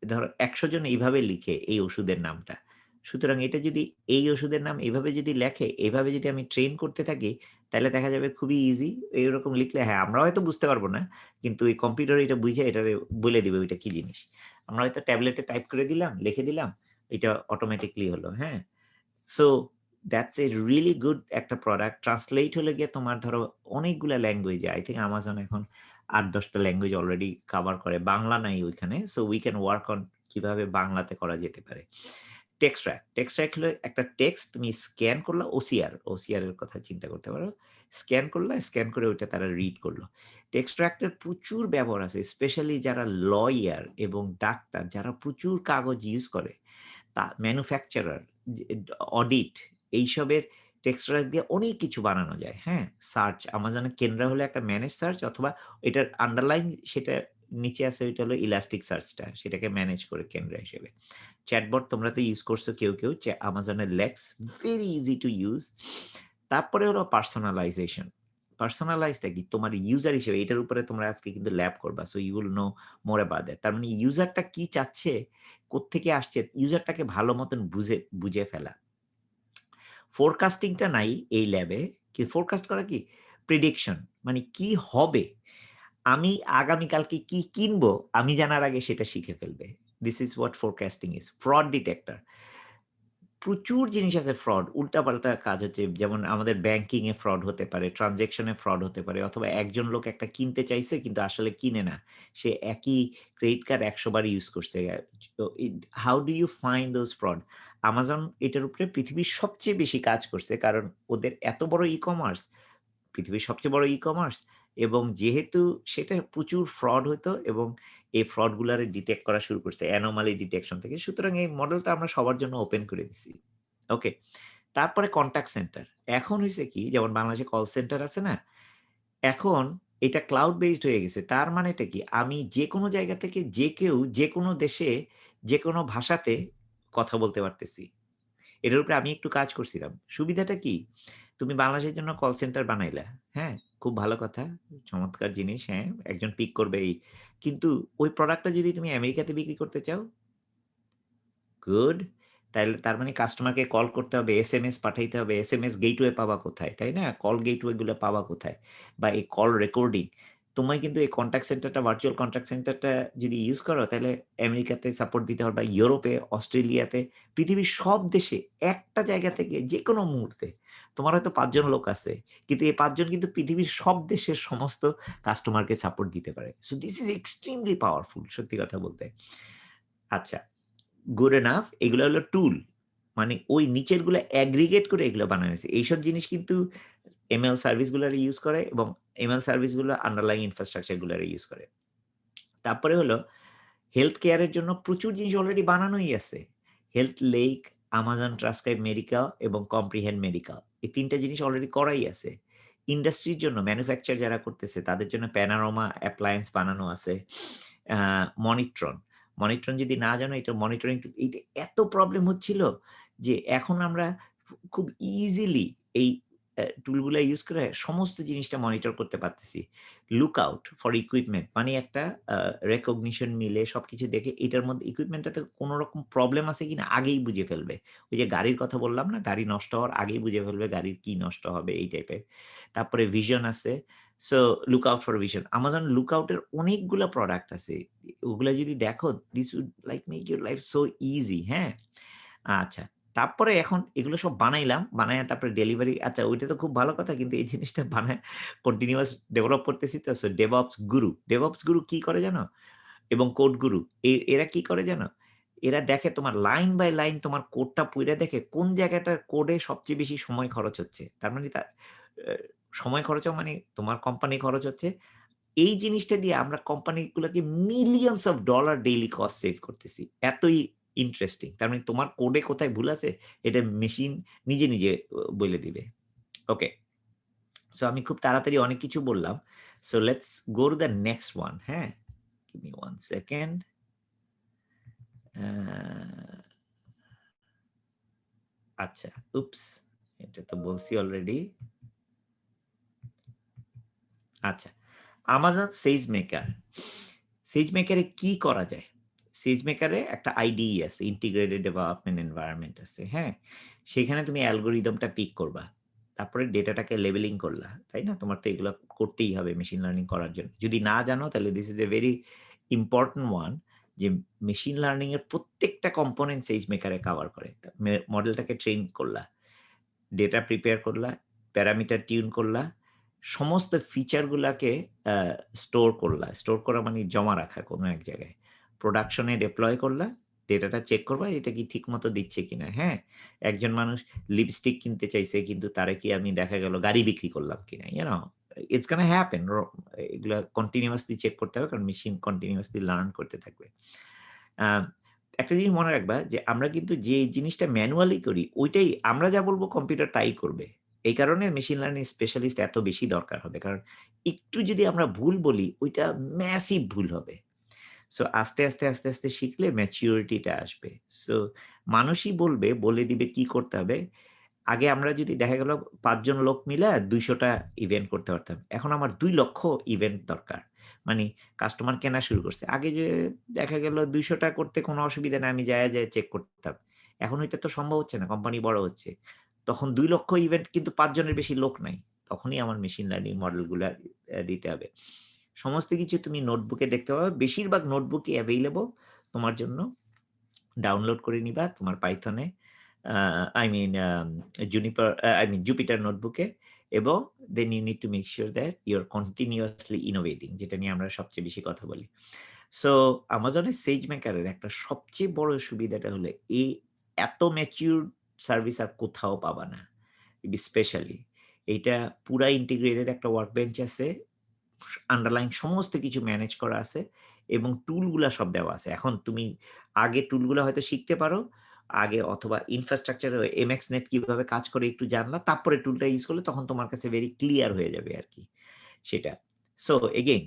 A: ধরো ১০০ জন এইভাবে লিখে এই ওষুধের নামটা। সুতরাং এটা যদি এই ওষুধের নাম এভাবে যদি লেখে, এভাবে যদি আমি ট্রেন করতে থাকি, তাহলে দেখা যাবে খুবই ইজি। এরকম লিখলে হ্যাঁ, আমরা হয়তো বুঝতে পারব না। কিন্তু এই কম্পিউটার এটা বুঝে এটারে বলে দিবে ওইটা কি জিনিস। আমরা হয়তো ট্যাবলেটে টাইপ করে দিলাম, লিখে দিলাম, এটা অটোমেটিক্যালি হলো, হ্যাঁ? So that's a really good একটা প্রোডাক্ট। ট্রান্সলেট হলে গিয়ে তোমার ধরো অনেকগুলা ল্যাঙ্গুয়েজে আই থিংক Amazon এখন ৮-১০ টা ল্যাঙ্গুয়েজ অলরেডি কভার করে। বাংলা নাই ওইখানে। So we can work on কিভাবে বাংলাতে করা যেতে পারে। টেক্সট্রাক্ট। টেক্সট্রাক্ট হলো একটা টেক্সট তুমি স্ক্যান করলা ওসিআর এর কথা চিন্তা করতে পারো। স্ক্যান করলা, স্ক্যান করে ওইটা তারা রিড করল। টেক্সট্রাক্ট এর প্রচুর ব্যবহার আছে। স্পেশালি যারা লয়ার এবং ডাক্তার যারা প্রচুর কাগজ ইউজ করে ম্যানুফ্যাকচারার, যে অডিট এইসবের টেক্সটাইল দিয়ে অনেক কিছু বানানো যায়। হ্যাঁ? সার্চ Amazon কেনরা হলো একটা ম্যানেজ সার্চ অথবা এটার আন্ডারলাইন সেটা নিচে আছে ওইটা হলো ইলাস্টিক সার্চটা। সেটাকে ম্যানেজ করে কেনরা হিসেবে। চ্যাটবট তোমরা তো ইউজ করছো কেউ। Amazon এর Lex very easy to use. তারপরে হলো পার্সোনালাইজেশন। পার্সোনালাইজটা কি? তোমার ইউজার হিসেবে এটার উপরে তোমরা আজকে কিন্তু ল্যাব করবা। So you will know more about that. তার মানে ইউজারটা কি চাচ্ছে, কোত্থেকে আসছে, ইউজারটাকে ভালো মতন বুঝে ফেলা। ফোরকাস্টিং টা নাই এই ল্যাবে। ফোরকাস্ট করা কি? প্রেডিকশন মানে কি হবে? আমি আগামীকালকে কি কিনবো আমি জানার আগে সেটা শিখে ফেলবে। This is what forecasting is. Fraud detector. প্রচুর জিনিস আছে ফ্রড। উল্টাপাল্টা কাজ হচ্ছে। যেমন আমাদের ব্যাংকিং এ ফ্রড হতে পারে, ট্রান্সেকশন এ ফ্রড হতে পারে অথবা একজন লোক একটা কিনতে চাইছে কিন্তু আসলে কিনে না। সে একই ক্রেডিট কার্ড ১০০ বার ইউজ করছে। তো how do you find those fraud? Amazon এটার উপরে পৃথিবীর সবচেয়ে বেশি কাজ করছে। কারণ ওদের এত বড় ই-কমার্স, পৃথিবীর সবচেয়ে বড় ই-কমার্স এবং যেহেতু সেটা প্রচুর ফ্রড হইতো এবং এই ফ্রড গুলারে ডিটেক্ট করা শুরু করছে অ্যানোমালি ডিটেকশন থেকে। সুতরাং এই মডেলটা আমরা সবার জন্য ওপেন করে দিছি। ওকে। তারপরে কনট্যাক্ট সেন্টার। এখন হইছে কি যেমন বাংলাদেশে কল সেন্টার আছে না? এখন এটা ক্লাউড বেসড হয়ে গেছে। তার মানেটা কি? আমি যেকোনো জায়গা থেকে যে কেউ যেকোনো দেশে যেকোনো ভাষাতে কথা বলতে পারতেছি। এটার উপরে আমি একটু কাজ করছিলাম। সুবিধাটা কি? তুমি বাংলাদেশের জন্য কল সেন্টার বানাইলা। হ্যাঁ? খুব ভালো কথা। চমৎকার জিনিস। হ্যাঁ, একজন পিক করবে এই। কিন্তু ওই প্রোডাক্টটা যদি তুমি আমেরিকাতে বিক্রি করতে চাও, গুড। তাইলে তার মানে কাস্টমারকে কল করতে হবে, এসএমএস পাঠাইতে হবে। এসএমএস গেটওয়ে পাবা কোথায়, তাই না? কল গেটওয়ে গুলো পাবা কোথায়? বা এই কল রেকর্ডিং। তোমায় কিন্তু এই কনট্যাক্ট সেন্টারটা, ভার্চুয়াল কনট্যাক্ট সেন্টারটা যদি ইউস করো তাহলে আমেরিকাতে সাপোর্ট দিতে পারবা, ইউরোপে, অস্ট্রেলিয়াতে, পৃথিবীর সব দেশে একটা জায়গা থেকে যেকোনো মুহূর্তে। তোমার হয়তো ৫ জন লোক আছে। কিন্তু এই ৫ জন কিন্তু পৃথিবীর সব দেশের সমস্ত কাস্টমারকে সাপোর্ট দিতে পারে। So this is extremely powerful সত্যি কথা বলতে। আচ্ছা। গুড এনাফ এগুলো হলো টুল। মানে ওই নিচের গুলা এগ্রিগেট করে এগুলো বানানো হয়েছে। এইসব জিনিস কিন্তু এমএল সার্ভিস গুলারে ইউস করে এবং এমএল সার্ভিস গুলো আন্ডারলাইং ইনফ্রাস্ট্রাকচার গুলারে ইউস করে। তারপরে হলো হেলথ কেয়ার এর জন্য প্রচুর জিনিস অলরেডি বানানোই আছে। Health lake, Amazon Transcribe Medical এবং Comprehend Medical এই ৩ টা জিনিস অলরেডি করাই আছে। ইন্ডাস্ট্রির জন্য ম্যানুফ্যাকচার যারা করতেছে তাদের জন্য Panorama অ্যাপ্লায়েন্স বানানো আছে। আ মনিট্রন। মনিট্রন যদি না জানো এটা মনিটরিং এইটা এত প্রবলেম হচ্ছিল যে এখন আমরা খুব ইজিলি এই টুলগুলা ইউস করে সমস্ত জিনিসটা মনিটর করতে পারতেছি। লুক আউট ফর ইকুইপমেন্ট মানে একটা রেকগনিশন মিলে সবকিছু দেখে এটার মধ্যে ইকুইপমেন্টটাতে কোন রকম প্রবলেম আছে কিনা আগেই বুঝে ফেলবে। ওই যে গাড়ির কথা বললাম না, গাড়ি নষ্ট হওয়ার আগেই বুঝে ফেলবে গাড়ির কি নষ্ট হবে এই টাইপের। তারপরে ভিশন আছে। So look out for vision. Amazon Lookout এর অনেকগুলা প্রোডাক্ট আছে। ওগুলা যদি দেখো this would like make your life so easy, হ্যাঁ? আচ্ছা। তারপরে এখন এগুলো সব বানাইলাম। বানাইয়া তারপরে ডেলিভারি আচ্ছা ওইটা তো খুব ভালো কথা কিন্তু এই জিনিসটা বানায় কন্টিনিউয়াস ডেভেলপ করতেছি তো। So DevOps Guru। DevOps Guru কি করে জানো? এবং কোড গুরু এরা কি করে জানো? এরা দেখে তোমার লাইন বাই লাইন তোমার কোডটা পইড়া দেখে কোন জায়গাটার কোডে সবচেয়ে বেশি সময় খরচ হচ্ছে। তার মানে আ সময় খরচ হওয়া মানে তোমার কোম্পানি খরচ হচ্ছে। এই জিনিসটা দিয়ে আমরা কোম্পানিগুলোকে millions of dollar daily cost save করতেছি। এতই ইন্টারেস্টিং। তার মানে তোমার কোডে কোথায় ভুল আছে এটা মেশিন নিজে বইলে দিবে। ওকে। সো আমি খুব তাড়াতাড়ি অনেক কিছু বললাম। So let's go to the next one, হ্যাঁ? Give me 1 second. আ আচ্ছা, উপস! এটা তো বলছি অলরেডি। আচ্ছা, Amazon SageMaker। SageMaker এ কি করা যায়? SageMaker এ একটা IDE আছে, ইন্টিগ্রেটেড ডেভেলপমেন্ট এনভায়রনমেন্ট আছে, হ্যাঁ? সেখানে তুমি অ্যালগরিদমটা পিক করবা। তারপরে ডেটাটাকে লেবেলিং করলা, তাই না? তোমার তো এগুলা করতেই হবে মেশিন লার্নিং করার জন্য। যদি না জানো তাহলে this is a very important one যে মেশিন লার্নিং এর প্রত্যেকটা কম্পোনেন্ট SageMaker এ কভার করে। মডেলটাকে ট্রেন করলা। ডেটা প্রিপেয়ার করলা, প্যারামিটার টিউন করলা, সমস্ত ফিচার গুলাকে আ স্টোর করলা। স্টোর করা মানে জমা রাখা কোনো এক জায়গায়। প্রোডাকশন এ ডেপ্লয় করলা, ডেটাটা চেক করবা এটা কি ঠিকমতো দিচ্ছে কিনা, হ্যাঁ? একজন মানুষ লিপস্টিক কিনতে চাইছে কিন্তু তারে কি আমি দেখা গেল গাড়ি বিক্রি করলাম কিনা, you know? It's gonna happen এগুলা কন্টিনিউয়াসলি চেক করতে হবে কারণ মেশিন কন্টিনিউয়াসলি লার্ন করতে থাকবে। আ একটা জিনিস মনে রাখবা যে আমরা কিন্তু যে জিনিসটা ম্যানুয়ালি করি ওইটাই আমরা যা বলব কম্পিউটার তাই করবে। এই কারণে মেশিন লার্নিং স্পেশালিস্ট এত বেশি দরকার হবে। কারণ একটু যদি আমরা ভুল বলি ওইটা ম্যাসিভ ভুল হবে। সো আস্তে আস্তে শিখলে ম্যাচুরিটি টা আসবে। সো মানুষই বলবে, বলে দিবে কি করতে হবে। আগে আমরা যদি দেখা গেল ৫ জন লোক মিলা ২০০ টা ইভেন্ট করতে পারতাম। এখন আমার ২,০০,০০০ ইভেন্ট দরকার। মানে কাস্টমার কেনা শুরু করছে। আগে যে দেখা গেল ২০০ টা করতে কোনো অসুবিধা নাই। আমি যায়া চেক করতাম। এখন ওইটা তো সম্ভব হচ্ছে না। কোম্পানি বড় হচ্ছে। তখন ২,০০,০০০ ইভেন্ট কিন্তু ৫ জনের বেশি লোক নাই। তখনই আমার মেশিন লার্নিং মডেল গুলা দিতে হবে। সমস্ত কিছু তুমি নোটবুকে দেখতে পাবে। বেশিরভাগ নোটবুকই এভেইলেবল তোমার জন্য। ডাউনলোড করে নিবা তোমার পাইথনে uh I mean juniper I mean Jupyter নোটবুকে এবং then you need to make sure that you are continuously innovating যেটা নিয়ে আমরা সবচেয়ে বেশি কথা বলি। সো Amazon এর SageMaker এর একটা সবচেয়ে বড় সুবিধাটা হলো এই এত ম্যাচিউরড সার্ভিস আর কোথাও পাবা না। স্পেশালি এইটা পুরা ইন্টিগ্রেটেড একটা ওয়ার্কবেঞ্চ আছে। আন্ডারলাইং সমস্ত কিছু ম্যানেজ করা আছে এবং টুলগুলা সব দেওয়া আছে। এখন তুমি আগে টুলগুলা হয়তো শিখতে পারো। আগে অথবা ইনফ্রাস্ট্রাকচার MXNet কিভাবে কাজ করে একটু জানলা। তারপরে টুলটা ইউজ করলে তখন তোমার কাছে ভেরি ক্লিয়ার হয়ে যাবে আরকি। সেটা। সো এগেইন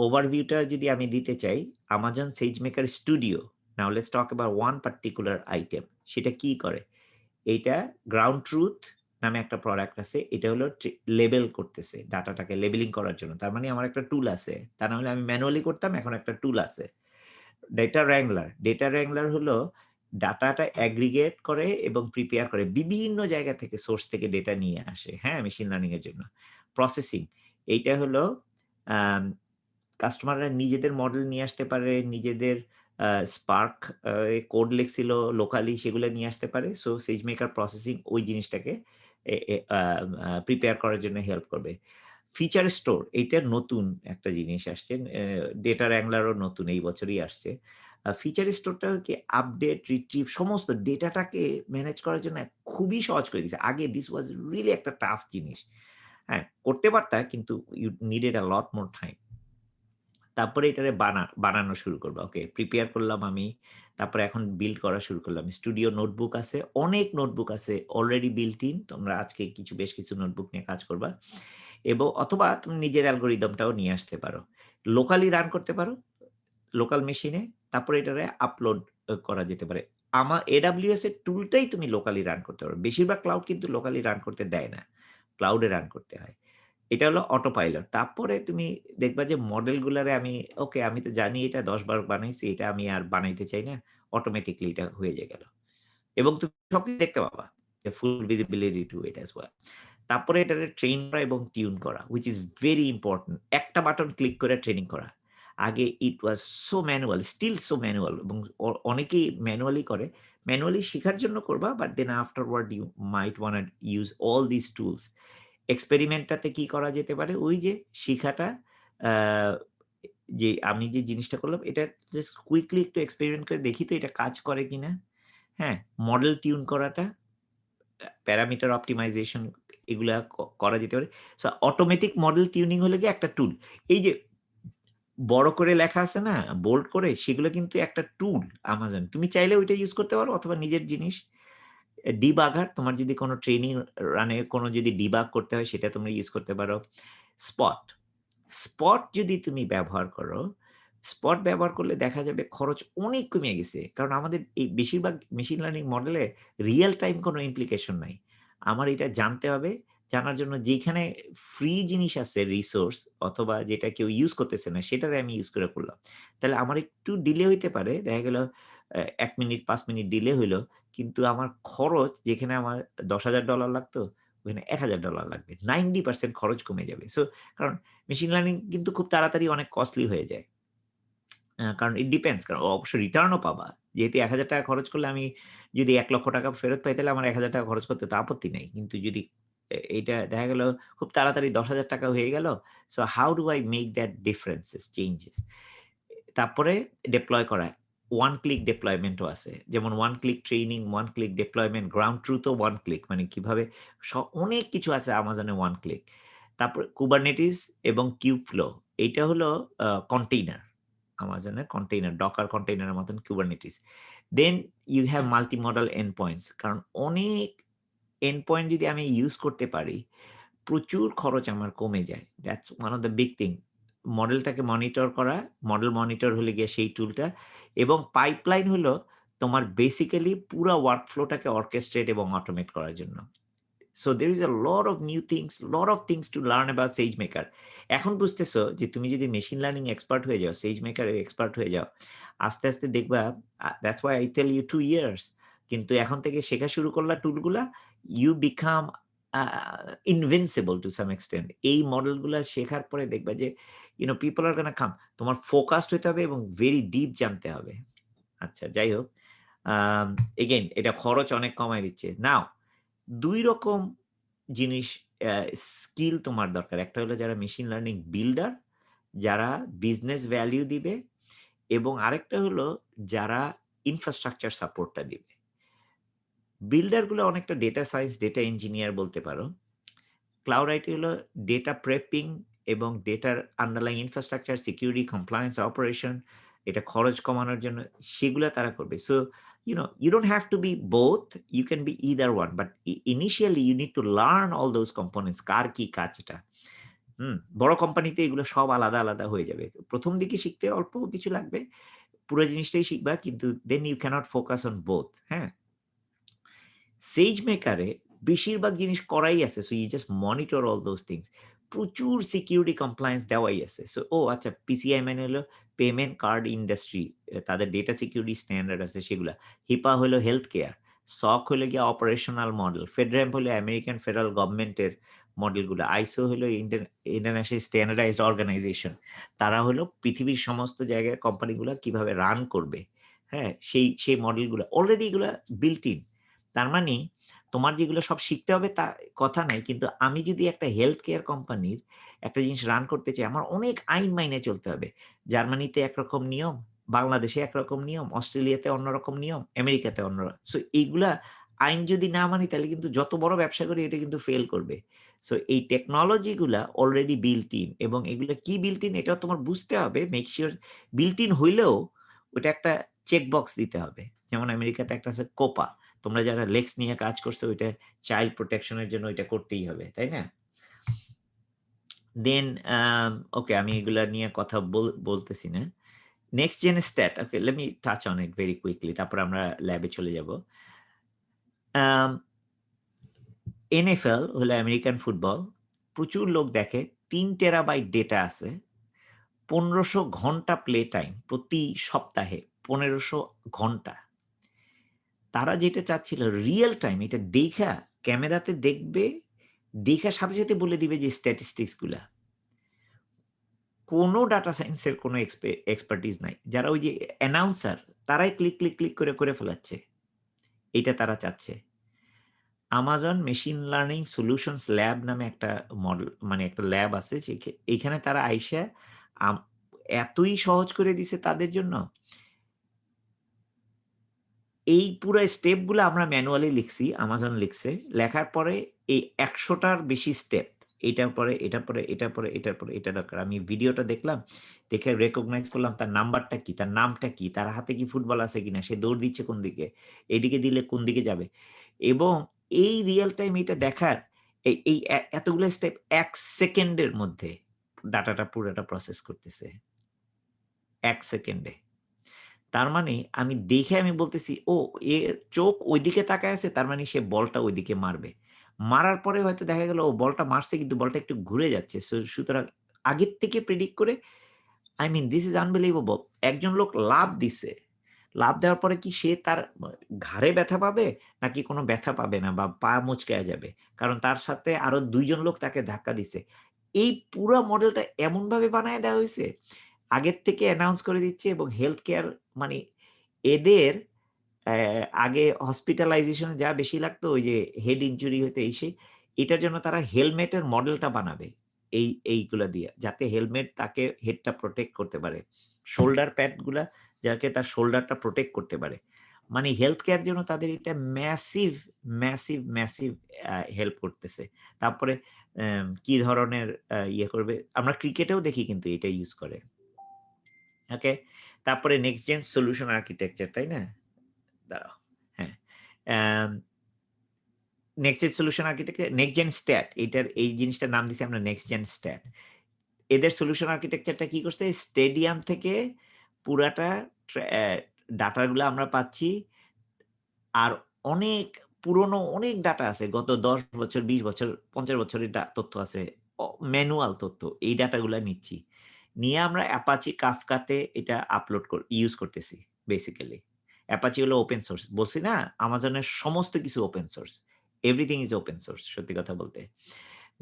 A: ওভারভিউটা যদি আমি দিতে চাই, Amazon SageMaker Studio, now let's talk about one particular item. সেটা কি করে? এইটা গ্রাউন্ড ট্রুথ নামে একটা প্রোডাক্ট আছে। এটা হলো লেবেল করতেছে, ডাটাটাকে লেবেলিং করার জন্য। তার মানে আমার একটা টুল আছে। তা না হলে আমি ম্যানুয়ালি করতাম, এখন একটা টুল আছে। ডেটা wrangler, ডেটা wrangler হলো ডাটাটা অ্যাগ্রিগেট করে এবং প্রিপেয়ার করে। বিভিন্ন জায়গা থেকে সোর্স থেকে ডেটা নিয়ে আসে, হ্যাঁ? মেশিন লার্নিং এর জন্য। প্রসেসিং, এইটা হলো আম কাস্টমাররা নিজেদের মডেল নিয়ে আসতে পারে, নিজেদের Spark কোড লিখছিল লোকালি, সেগুলো নিয়ে আসতে পারে। সো SageMaker প্রসেসিং ওই জিনিসটাকে এ এ আ আ প্রিপেয়ার করার জন্য হেল্প করবে। ফিচার স্টোর, এইটা নতুন একটা জিনিস আসছে। ডেটা wrangler ও নতুন এই বছরই আসছে। ফিচার স্টোরটা কি আপডেট, রিট্রিভ সমস্ত ডেটাটাকে ম্যানেজ করার জন্য খুবই সহজ করে দিয়েছে। আগে দিস ওয়াজ রিয়ালি একটা টাফ জিনিস। হ্যাঁ, করতে পারতা কিন্তু you needed a lot more time. তারপরে এটারে বানানো শুরু করবা। ওকে, প্রিপেয়ার করলাম আমি। তারপরে এখন বিল্ড করা শুরু করলাম। স্টুডিও নোটবুক আছে, অনেক নোটবুক আছে অলরেডি বিল্ট ইন। তোমরা আজকে বেশ কিছু নোটবুক নিয়ে কাজ করবা। এবং অথবা তুমি নিজের অ্যালগরিদমটাও নিয়ে আসতে পারো। লোকালি রান করতে পারো, লোকাল মেশিনে। তারপরে এটারে আপলোড করা যেতে পারে। AWS এর টুলটাই তুমি লোকালি রান করতে পারো। বেশিরভাগ ক্লাউড কিন্তু লোকালি রান করতে দেয় না। ক্লাউডে রান করতে হয়। এটা হলো অটো পাইলট। তারপরে তুমি দেখবা যে মডেলগুলারে ওকে, আমি তো জানি এটা ১০ বার বানাইছি। এটা আমি আর বানাইতে চাই না। অটোমেটিক্যালি এটা হয়ে গেল। এবং তুমি সবকিছু দেখতে পাবা। Full visibility to it as well. তারপরে এটারে ট্রেন করা এবং টিউন করা, which is very important. একটা বাটন ক্লিক করে ট্রেনিং করা। আগে it was so manual, still so manual, এবং অনেকেই ম্যানুয়ালি করে। ম্যানুয়ালি শিখার জন্য করবা, but then afterward you might wanna use all this tools. এক্সপেরিমেন্টটাতে কি করা যেতে পারে? ওই যে শিখাটা, আ যে আমি যে জিনিসটা করলাম এটা জাস্ট কুইকলি একটু এক্সপেরিমেন্ট করে দেখি তো এটা কাজ করে কিনা। হ্যাঁ? মডেল টিউন করাটা, প্যারামিটার অপ্টিমাইজেশন, এগুলা করা যেতে পারে। সো অটোমেটিক মডেল টিউনিং হলো গিয়ে একটা টুল। এই যে বড় করে লেখা আছে না? বোল্ড করে, সেগুলো কিন্তু একটা টুল Amazon। তুমি চাইলে ওইটা ইউজ করতে পারো অথবা নিজের জিনিস। ডিবাগার, তোমার যদি কোনো ট্রেনিং রানে কোনো যদি ডিবাগ করতে হয় সেটা তোমরা ইউজ করতে পারো। স্পট, স্পট যদি তুমি ব্যবহার করো, স্পট ব্যবহার করলে দেখা যাবে খরচ অনেক কমে গেছে। কারণ আমাদের এই বেশিরভাগ মেশিন লার্নিং মডেলে রিয়াল টাইম কোনো ইমপ্লিকেশন নাই। আমার এটা জানতে হবে। জানার জন্য যেখানে ফ্রি জিনিস আছে রিসোর্স, অথবা যেটা কেউ ইউজ করতেছে না সেটারে আমি ইউজ করে করলাম। তাহলে আমার একটু ডিলে হইতে পারে। দেখা গেল ১ মিনিট ৫ মিনিট ডিলে হইলো। কিন্তু আমার খরচ যেখানে আমার $১০,০০০ লাগতো, ওখানে $১,০০০ লাগবে। 90% খরচ কমে যাবে। সো কারণ মেশিন লার্নিং কিন্তু খুব তাড়াতাড়ি অনেক কস্টলি হয়ে যায়। কারণ ইট ডিপেন্ডস, কারণ অবশ্য রিটার্ন ও পাবা। যেহেতু ৳১,০০০ খরচ করলে আমি যদি ৳১,০০,০০০ ফেরত পাই তাহলে আমার ৳১,০০০ খরচ করতে তো আপত্তি নাই। কিন্তু যদি এইটা দেখা গেল খুব তাড়াতাড়ি ৳১০,০০০ হয়ে গেল। So how do I make that differences changes? তারপরে ডেপ্লয় করা। ওয়ান ক্লিক ডেপ্লয়মেন্ট ও আছে। যেমন one click training, one click deployment, ground truth ও ওয়ান ক্লিক। মানে কিভাবে অনেক কিছু আছে Amazon এ ওয়ান ক্লিক। তারপরে Kubernetes এবং Kubeflow, এইটা হলো কন্টেইনার। Amazon এর কন্টেইনার, Docker কন্টেইনারের মতন Kubernetes। Then you have multi model endpoints. কারণ অনেক এন্ড পয়েন্ট যদি আমি ইউজ করতে পারি, প্রচুর খরচ আমার কমে যায়। That's one of the big thing. মডেলটাকে মনিটর করা, মডেল মনিটর হলে গিয়ে সেই টুলটা, এবং পাইপলাইন হলো তোমার বেসিক্যালি পুরা ওয়ার্কফ্লোটাকে অর্কেস্ট্রেট এবং অটোমেট করার জন্য। So there is a lot of things to learn about SageMaker. এখন বুঝতেছো যে তুমি যদি মেশিন লার্নিং এক্সপার্ট হয়ে যাও, SageMaker এর এক্সপার্ট হয়ে যাও, আস্তে, আস্তে দেখবা, that's why I tell you 2 years. কিন্তু এখন থেকে শেখা শুরু করলা টুলগুলা, you become invincible to some extent. এই মডেলগুলা শেখার পরে দেখবা যে people are gonna come. তোমার ফোকাসড হইতে হবে এবং ভেরি ডিপ জানতে হবে। আচ্ছা, যাই হোক। আম এগেইন এটা খরচ অনেক কমায় দিচ্ছে। নাও ২ রকম জিনিস, স্কিল তোমার দরকার। একটা হলো যারা মেশিন লার্নিং বিল্ডার, যারা বিজনেস ভ্যালু দিবে, এবং আরেকটা হলো যারা ইনফ্রাস্ট্রাকচার সাপোর্টটা দিবে। বিল্ডার গুলো অনেকটা ডেটা সায়েন্স, ডেটা ইঞ্জিনিয়ার বলতে পারো। ক্লাউড আইটি হলো ডেটা প্রেপিং এবং ডেটার underlying infrastructure, security, compliance, operation, এটা খরচ কমানোর জন্য সেগুলা তারা করবে। So you don't have to be both, you can be either one, but initially you need to learn all those components, কার কি কাজটা। বড় কোম্পানিতে এগুলো সব আলাদা, আলাদা হয়ে যাবে। ১ম দিকে শিখতে অল্প কিছু লাগবে। পুরো জিনিসটাই শিখবা কিন্তু then you cannot focus on both, হ্যাঁ? SageMaker এ বেশিরভাগ জিনিস করাই আছে। So you just monitor all those things. প্রচুর সিকিউরিটি কমপ্লায়েন্স দেওয়াই আছে। সো আচ্ছা PCI মানে হলো পেমেন্ট কার্ড ইন্ডাস্ট্রি। তাদের ডেটা সিকিউরিটি স্ট্যান্ডার্ড আছে সেগুলা। HIPAA হলো হেলথ কেয়ার। SOC হলো গিয়ে অপারেশনাল মডেল। FedRAMP হলো আমেরিকান ফেডারেল গভর্নমেন্টের মডেলগুলো। ISO হলো ইন্টারন্যাশনাল স্ট্যান্ডার্ডাইজড অর্গানাইজেশন। তারা হলো পৃথিবীর সমস্ত জায়গার কোম্পানিগুলা কিভাবে রান করবে, হ্যাঁ? সেই মডেলগুলা অলরেডি এগুলা built in। তার মানে তোমার যেগুলো সব শিখতে হবে তা কথা নাই। কিন্তু আমি যদি একটা হেলথ কেয়ার কোম্পানির একটা জিনিস রান করতে চাই, আমার অনেক আইন মাইনে চলতে হবে। জার্মানিতে একরকম নিয়ম, বাংলাদেশে একরকম নিয়ম, অস্ট্রেলিয়াতে অন্যরকম নিয়ম, আমেরিকাতে সো এইগুলা আইন যদি না মানি তাহলে কিন্তু যত বড় ব্যবসা করি এটা কিন্তু ফেল করবে। সো এই টেকনোলজি গুলা অলরেডি built in এবং এগুলা কি built in এটাও তোমার বুঝতে হবে। মেক সিউর built in হইলেও ওইটা একটা চেক বক্স দিতে হবে। যেমন আমেরিকাতে একটা আছে কোপা। তোমরা যারা লেক্স নিয়ে কাজ করছো ওইটা চাইল্ড প্রোটেকশন এর জন্য ওইটা করতেই হবে, তাই না? দেন ওকে আমি এগুলা নিয়ে কথা বলতেছি না। Next gen stat, okay let me touch on it very quickly, তারপর আমরা ল্যাবে চলে যাব। আম NFL হলো আমেরিকান ফুটবল। প্রচুর লোক দেখে। ৩ টেরাবাইট ডেটা আছে। ১৫০০ ঘন্টা প্লে টাইম প্রতি সপ্তাহে ১৫০০ ঘন্টা। তারা যেটা চাচ্ছিল রিয়াল টাইম এটা দেইখা ক্যামেরাতে দেখবে, দেখার সাথে, সাথে বলে দিবে যে স্ট্যাটিস্টিক্স গুলা। কোনো ডাটা সায়েন্স এর কোনো এক্সপার্টিজ নাই। যারা ওই যে অ্যানাউন্সার তারাই ক্লিক করে ফেলাচ্ছে। এইটা তারা চাচ্ছে। Amazon machine learning solutions lab নামে একটা মডেল মানে একটা ল্যাব আছে যে এইখানে তারা আইসা আম এতই সহজ করে দিছে তাদের জন্য। এই পুরা স্টেপ গুলা আমরা ম্যানুয়ালি লিখছি, Amazon লিখছে। লেখার পরে এই ১০০ টার বেশি স্টেপ। এটার পরে, এটার পরে, এটার পরে, এটার পরে এটা দরকার। আমি ভিডিওটা দেখলাম, দেখে রেকগনাইজ করলাম তার নাম্বারটা কি, তার নামটা কি, তার হাতে কি ফুটবল আছে কিনা, সে দৌড় দিচ্ছে কোন দিকে, এদিকে দিলে কোন দিকে যাবে। এবং এই রিয়াল টাইম এটা দেখার এই এতগুলো স্টেপ ১ সেকেন্ডের মধ্যে ডাটাটা পুরাটা প্রসেস করতেছে। ১ সেকেন্ডে। তার মানে আমি দেখে আমি বলতেছি, ও এর চোখ ঐদিকে তাকায় আছে তার মানে সে বলটা ঐদিকে মারবে। মারার পরে হয়তো দেখা গেল ও বলটা মারছে কিন্তু বলটা একটু ঘুরে যাচ্ছে। সুতরাং আগের থেকে প্রেডিক্ট করে I mean this is unbelievable. একজন লোক লাফ দিছে। লাফ দেওয়ার পরে কি সে তার ঘাড়ে ব্যথা পাবে নাকি কোনো ব্যথা পাবে না বা পা মুচকায়া যাবে? কারণ তার সাথে আরো ২ জন লোক তাকে ধাক্কা দিছে। এই পুরা মডেলটা এমনভাবে বানায় দেওয়া হইছে আগের থেকে অ্যানাউন্স করে দিচ্ছে এবং হেলথ কেয়ার মানে এদের আগে হসপিটালাইজেশন এ যা বেশি লাগতো ওই যে হেড ইনজুরি হইতো এই সেই, এটার জন্য তারা হেলমেটের মডেলটা বানাবে। এইগুলা দিয়ে। যাতে হেলমেট তাকে হেডটা প্রটেক্ট করতে পারে। শোল্ডার প্যাড গুলা যাকে তার শোল্ডারটা প্রটেক্ট করতে পারে। মানে হেলথ কেয়ার জন্য তাদের এটা ম্যাসিভ হেল্প করতেছে। তারপরে কি ধরনের ইয়ে করবে আমরা ক্রিকেটেও দেখি কিন্তু এটা ইউস করে। ওকে? তারপরে নেক্সট জেন সলিউশন আর্কিটেকচার, তাই না? দাঁড়াও। হ্যাঁ। Um next gen solution architecture, next gen stat এটার এই জিনিসটার নাম দিছি আমরা নেক্সট জেন স্ট্যাট। এদের সলিউশন আর্কিটেকচারটা কি করছে? স্টেডিয়াম থেকে পুরাটা ডাটা গুলা আমরা পাচ্ছি। আর অনেক পুরনো অনেক ডাটা আছে। গত ১০ বছর, ২০ বছর, ৫০ বছরের তথ্য আছে। ম্যানুয়াল তথ্য। এই ডাটাগুলা নিচ্ছি। নিয়ে আমরা Apache Kafka তে এটা আপলোড ইউস করতেছি বেসিক্যালি। Apache হলো ওপেন সোর্স। বলছি না Amazon এর সমস্ত কিছু ওপেন সোর্স। এভরিথিং ইস ওপেন সোর্স সত্যি কথা বলতে।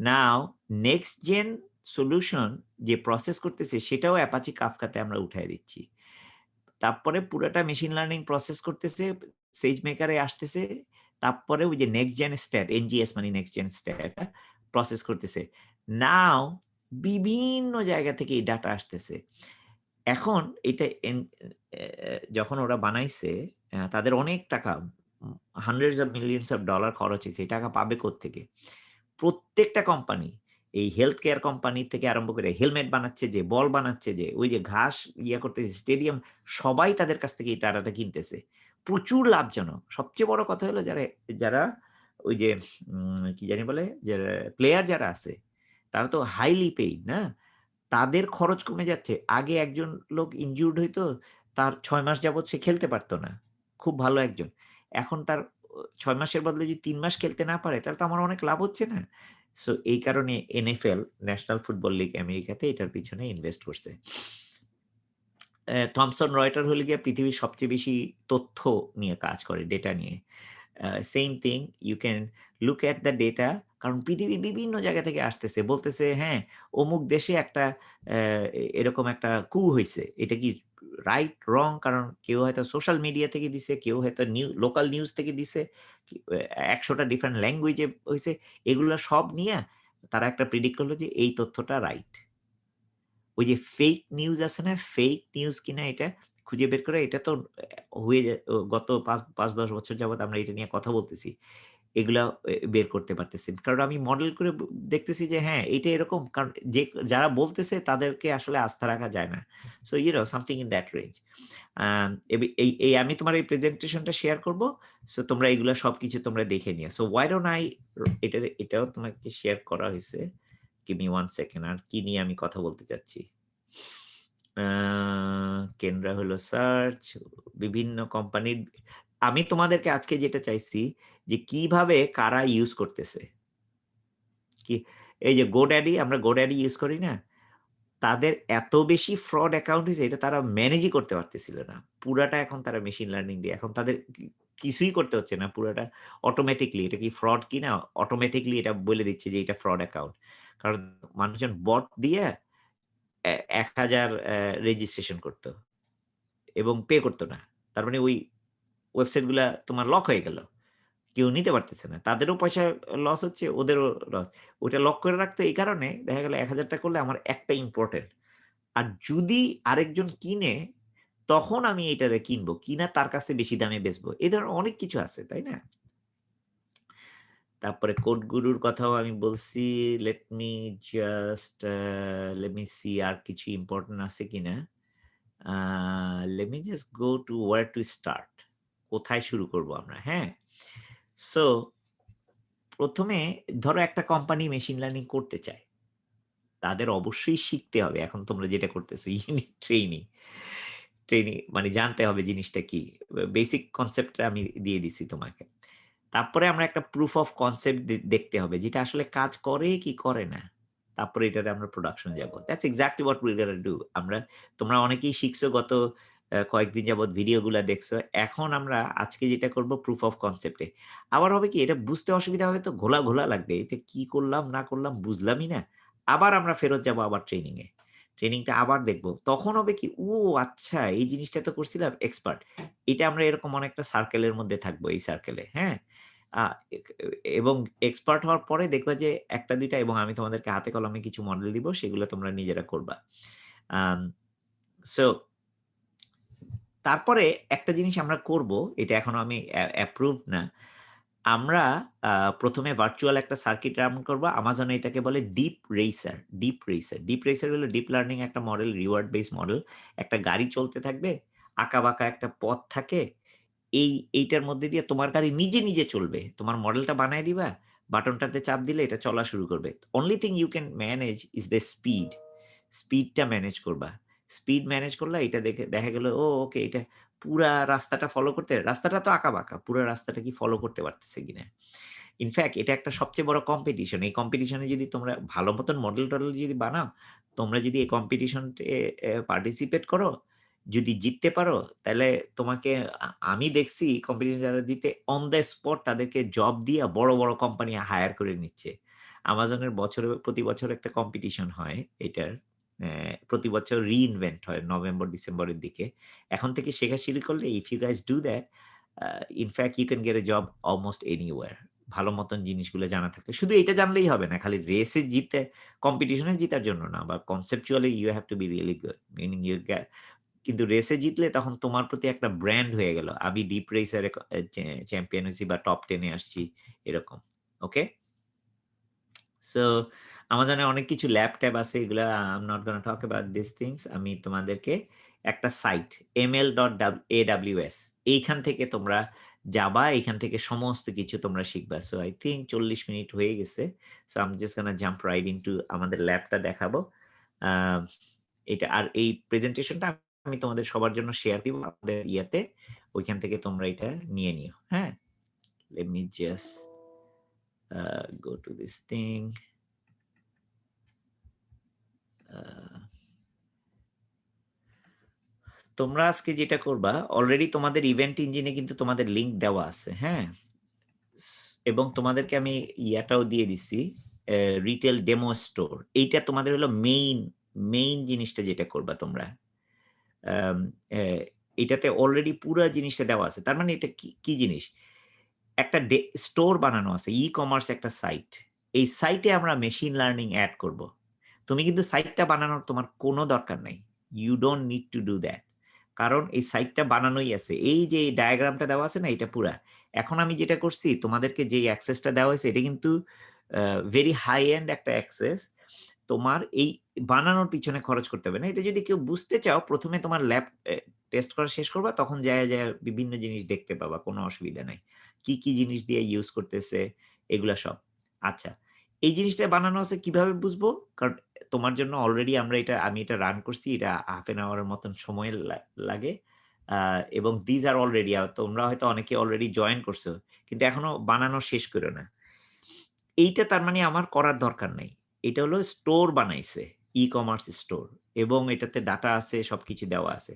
A: নাও নেক্সট জেন সলিউশন যে প্রসেস করতেছে সেটাও Apache Kafka তে আমরা উঠায় দিচ্ছি। তারপরে পুরাটা মেশিন লার্নিং প্রসেস করতেছে, SageMaker এ আসতেছে। তারপরে ওই যে নেক্সট জেন স্ট্যাট, NGS মানে নেক্সট জেন স্ট্যাট প্রসেস করতেছে। নাও বিভিন্ন জায়গা থেকে এই ডাটা আসতেছে। এখন এটা যখন ওরা বানাইছে তাদের অনেক টাকা hundreds of millions of dollar খরচ হইছে। এই টাকা পাবে কোত্থেকে? প্রত্যেকটা কোম্পানি এই হেলথ কেয়ার কোম্পানি থেকে আরম্ভ করে হেলমেট বানাচ্ছে যে, বল বানাচ্ছে যে, ওই যে ঘাস করতেছে স্টেডিয়াম সবাই তাদের কাছ থেকে এই টাকাটা কিনতেছে। প্রচুর লাভজনক। সবচেয়ে বড় কথা হলো যারা ওই যে কি জানি বলে? যারা প্লেয়ার যারা আছে তারা তো হাইলি পেইড না? তাদের খরচ কমে যাচ্ছে। আগে একজন লোক ইনজিউরড হইতো, তার ৬ মাস যাবৎ সে খেলতে পারত না। খুব ভালো একজন। এখন তার ৬ মাসের বদলে যদি ৩ মাস খেলতে না পারে, তাহলে তো আমার অনেক লাভ হচ্ছে না? সো এই কারণে NFL ন্যাশনাল ফুটবল লিগ আমেরিকাতে এটার পিছনে ইনভেস্ট করছে। থমসন রয়টার হলো গিয়ে পৃথিবীর সবচেয়ে বেশি তথ্য নিয়ে কাজ করে, ডেটা নিয়ে। Same thing you can look at the data, কারণ পৃথিবীর বিভিন্ন জায়গা থেকে আসতেছে। বলতেছে, "হ্যাঁ, অমুক দেশে একটা এরকম একটা কু হইছে।" এটা কি রাইট, রং? কারণ কেউ হয়তো সোশ্যাল মিডিয়া থেকে দিছে, কেউ হয়তো লোকাল নিউজ থেকে দিছে। ১০০ টা ডিফারেন্ট ল্যাঙ্গুয়েজে হইছে। এগুলা সব নিয়া তারা একটা প্রেডিক্ট করল যে এই তথ্যটা রাইট। ওই যে ফেক নিউজ আছে না? ফেক নিউজ কিনা এটা খুঁজে বের করে, এটা তো হয়ে যায় গত ৫-১০ বছর যাবৎ আমরা এটা নিয়ে কথা বলতেছি। এগুলা বের করতে পারতেছি। কারণ আমি মডেল করে দেখতেছি যে হ্যাঁ, এইটা এরকম। কারণ যারা বলতেছে তাদেরকে আসলে আস্থা রাখা যায় না। So something in that range. এই আমি তোমার এই প্রেজেন্টেশনটা শেয়ার করব। সো তোমরা এগুলা সবকিছু তোমরা দেখে নিও। সো why don't I এটাও তোমাকে শেয়ার করা হইছে। Give me 1 second. আর কি নিয়ে আমি কথা বলতে চাচ্ছি? আ কেনরা হলো সার্চ, বিভিন্ন কোম্পানির। আমি তোমাদেরকে আজকে যেটা চাইছি যে কিভাবে কারা ইউজ করতেছে। কি এই যে GoDaddy, আমরা GoDaddy ইউজ করি না? তাদের এত বেশি ফ্রড অ্যাকাউন্ট হইছে, এটা তারা ম্যানেজই করতে পারতেছিল না। পুরাটা এখন তারা মেশিন লার্নিং দিয়ে, এখন তাদের কিছুই করতে হচ্ছে না। পুরাটা অটোমেটিক্যালি, এটা কি ফ্রড কিনা অটোমেটিক্যালি এটা বলে দিচ্ছে যে এটা ফ্রড অ্যাকাউন্ট। কারণ মানুষজন বট দিয়ে ১,০০০ রেজিস্ট্রেশন করত এবং পে করত না। তার মানে ওই ওয়েবসাইট গুলা তোমার লক হয়ে গেল। কেউ নিতে পারতেছে না। তাদেরও পয়সা লস হচ্ছে, ওদেরও লস। ওইটা লক করে রাখতো এই কারণে, দেখা গেল ৳১,০০০ করলে আমার একটা ইম্পোর্টেন্ট। আর যদি আরেকজন কিনে, তখন আমি এটারে কিনবো। কিনা তার কাছে বেশি দামে বেচবো। এ ধরনের অনেক কিছু আছে, তাই না? তারপরে কোড গুরুর কথাও আমি বলছি। লেট মি সি আর কিছু ইম্পোর্টেন্ট আছে কিনা। Uh let me just go to where to start, কোথায় শুরু করব আমরা, হ্যাঁ? সো ১ম এ ধরো একটা কোম্পানি মেশিন লার্নিং করতে চায়। তাদের অবশ্যই শিখতে হবে। এখন তোমরা যেটা করতেছো ইউনিট ট্রেনিং। মানে জানতে হবে জিনিসটা কি। বেসিক কনসেপ্টটা আমি দিয়ে দিছি তোমাকে। তারপরে আমরা একটা প্রুফ অফ কনসেপ্ট দেখতে হবে যেটা আসলে কাজ করে কি করে না। তারপরে এটারে আমরা প্রোডাকশন যাব। That's exactly what we gonna do. তোমরা অনেকেই শিখছো, গত কয়েকদিন যাবৎ ভিডিওগুলা দেখছো। এখন আমরা আজকে যেটা করব প্রুফ অফ কনসেপ্ট এ। আবার হবে কি, এটা বুঝতে অসুবিধা হবে তো ঘোলা, ঘোলা লাগবে। এতে কি করলাম না করলাম বুঝলামই না। আবার আমরা ফেরত যাব আবার ট্রেনিং এ। ট্রেনিংটা আবার দেখব। তখন হবে কি, ও আচ্ছা এই জিনিসটা তো করছিলাম এক্সপার্ট। এটা আমরা এরকম অনেকটা সার্কেলের মধ্যে থাকবো, এই সার্কেলে, হ্যাঁ? আ এ এবং এক্সপার্ট হওয়ার পরে দেখবা যে ১ টা ২ টা, এবং আমি তোমাদেরকে হাতে কলমে কিছু মডেল দিব, সেগুলো তোমরা নিজেরা করবা। আম সো তারপরে একটা জিনিস আমরা করব, এটা এখনো আমি অ্যাপ্রুভড না। আমরা আ ১ম এ ভার্চুয়াল একটা সার্কিট রান করব। Amazon এ এটাকে বলে ডিপ রেসার। ডিপ রেসার হলো ডিপ লার্নিং একটা মডেল, রিওয়ার্ড বেসড মডেল। একটা গাড়ি চলতে থাকবে, আঁকা-বাঁকা একটা পথ থাকে। এইটার মধ্যে দিয়ে তোমার গাড়ি নিজে, নিজে চলবে। তোমার মডেলটা বানায় দিবা, বাটনটাতে চাপ দিলে এটা চলা শুরু করবে। Only thing you can manage is the speed. স্পিডটা ম্যানেজ করবা। স্পিড ম্যানেজ করলা, এটা দেখে দেখা গেল ওকে, এটা পুরা রাস্তাটা ফলো করতে, রাস্তাটা তো আঁকা-বাঁকা। পুরা রাস্তাটা কি ফলো করতে পারতেছে কিনা। ইনফেক্ট এটা একটা সবচেয়ে বড় কম্পিটিশন। এই কম্পিটিশন এ যদি তোমরা ভালো মতন মডেল-টডেল যদি বানাও, তোমরা যদি এই কম্পিটিশন এ পার্টিসিপেট করো, যদি জিততে পারো, তাইলে তোমাকে আমি দেখছি কম্পিটিশন যারা দিতে অন দ্য স্পট তাদেরকে জব দিয়া বড়, বড় কোম্পানি হায়ার করে নিচ্ছে। Amazon এর প্রতি বছর একটা কম্পিটিশন হয় এটার। প্রতি বছর রি-ইনভেন্ট হয় নভেম্বর-ডিসেম্বরের দিকে। এখন থেকে শেখা শুরু করলে, if you guys do that, in fact you can get a job almost anywhere. ভালো মতন জিনিসগুলো জানা থাকলে। শুধু এটা জানলেই হবে না। খালি রেসে জিতে, কম্পিটিশনে জিতার জন্য না, বা conceptually you have to be really good. Meaning you কিন্তু রেসে জিতলে তখন তোমার প্রতি একটা ব্র্যান্ড হয়ে গেল। আমি ডিপ রেসার এ চ্যাম্পিয়ন হইছি বা টপ 10 এ আসছি, এরকম। ওকে? সো Amazon এ অনেক কিছু ল্যাব-ট্যাব আছে, এগুলা I am not gonna talk about this things. আমি তোমাদেরকে একটা সাইট ml.aws, এইখান থেকে তোমরা জাভা এখান থেকে সমস্ত কিছু তোমরা শিখবা। সো আই থিংক 40 মিনিট হয়ে গেছে। So I am just gonna jump right into আমাদের ল্যাবটা দেখাবো। আ এটা আর এই প্রেজেন্টেশনটা আমি তোমাদের সবার জন্য শেয়ার দিব আমাদের ইয়াতে। ওইখান থেকে তোমরা এটা নিয়ে নিও। হ্যাঁ? Let me just go to this thing. তোমরা আজকে যেটা করবা অলরেডি তোমাদের ইভেন্ট ইঞ্জিনে কিন্তু তোমাদের লিংক দেওয়া আছে। হ্যাঁ? এবং তোমাদেরকে আমি ইয়াটাও দিয়ে দিছি রিটেল ডেমো স্টোর। এইটা তোমাদের হলো মেইন জিনিসটা যেটা করবা তোমরা। আম এ এটাতে অলরেডি পুরা জিনিসটা দেওয়া আছে। তার মানে এটা কি জিনিস? একটা স্টোর বানানো আছে। ই-কমার্স একটা সাইট। এই সাইটে আমরা মেশিন লার্নিং এড করব। তুমি কিন্তু সাইটটা বানানোর তোমার কোনো দরকার নাই। You don't need to do that. কারণ এই সাইটটা বানানোই আছে। এই যে ডায়াগ্রামটা দেওয়া আছে না এটা পুরা। এখন আমি যেটা করছি তোমাদেরকে যেই অ্যাক্সেসটা দেওয়া হয়েছে এটা কিন্তু ভেরি হাই এন্ড একটা অ্যাক্সেস। তোমার এই বানানোর পিছনে খরচ করতে হবে না। এটা যদি কেউ বুঝতে চাও ১ম এ তোমার ল্যাব টেস্ট করা শেষ করবা তখন যায়া বিভিন্ন জিনিস দেখতে পাবা। কোনো অসুবিধা নাই। কি জিনিস দিয়ে ইউজ করতেছে এগুলা সব। আচ্ছা। এই জিনিসটা বানানো আছে কিভাবে বুঝবো? কারণ তোমার জন্য অলরেডি আমি এটা রান করছি। এটা হাফ অ্যান আওয়ার এর মতন সময় লাগে। আ এবং these are already তোমরা হয়তো অনেকে অলরেডি জয়েন করছো। কিন্তু এখনো বানানো শেষ করো না। এইটা তার মানে আমার করার দরকার নাই। এটা হলো স্টোর বানাইছে। ই-কমার্স স্টোর এবং এটাতে ডাটা আছে, সবকিছু দেওয়া আছে।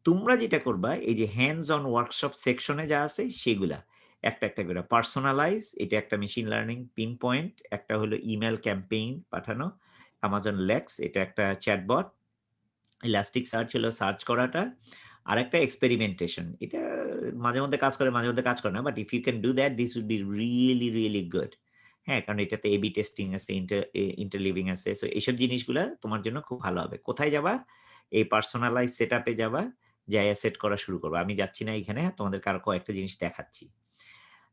A: তোমরা যেটা করবা এই যে হ্যান্ডস অন ওয়ার্কশপ সেকশনে যা আছে সেগুলা। একটা করে পার্সোনালাইজ এটা একটা মেশিন লার্নিং, পিন পয়েন্ট একটা হলো ইমেইল ক্যাম্পেইন পাঠানো, Amazon Lex এটা একটা চ্যাটবট, ইলাস্টিক সার্চ হলো সার্চ করাটা। আরেকটা এক্সপেরিমেন্টেশন। এটা মাঝে মধ্যে কাজ করে, মাঝে মধ্যে কাজ করে না। But if you can do that this would be really good. হ্যাঁ? কারণ এটাতে এবি টেস্টিং আছে, ইন্টারলিভিং আছে। সো এইসব জিনিসগুলা তোমার জন্য খুব ভালো হবে। কোথায় যাবা? এই পার্সোনালাইজ সেটআপ এ যাবা, যাইয়া সেট করা শুরু করবা। আমি যাচ্ছি না এখানে, তোমাদেরকে আরো কয়েকটা জিনিস দেখাচ্ছি।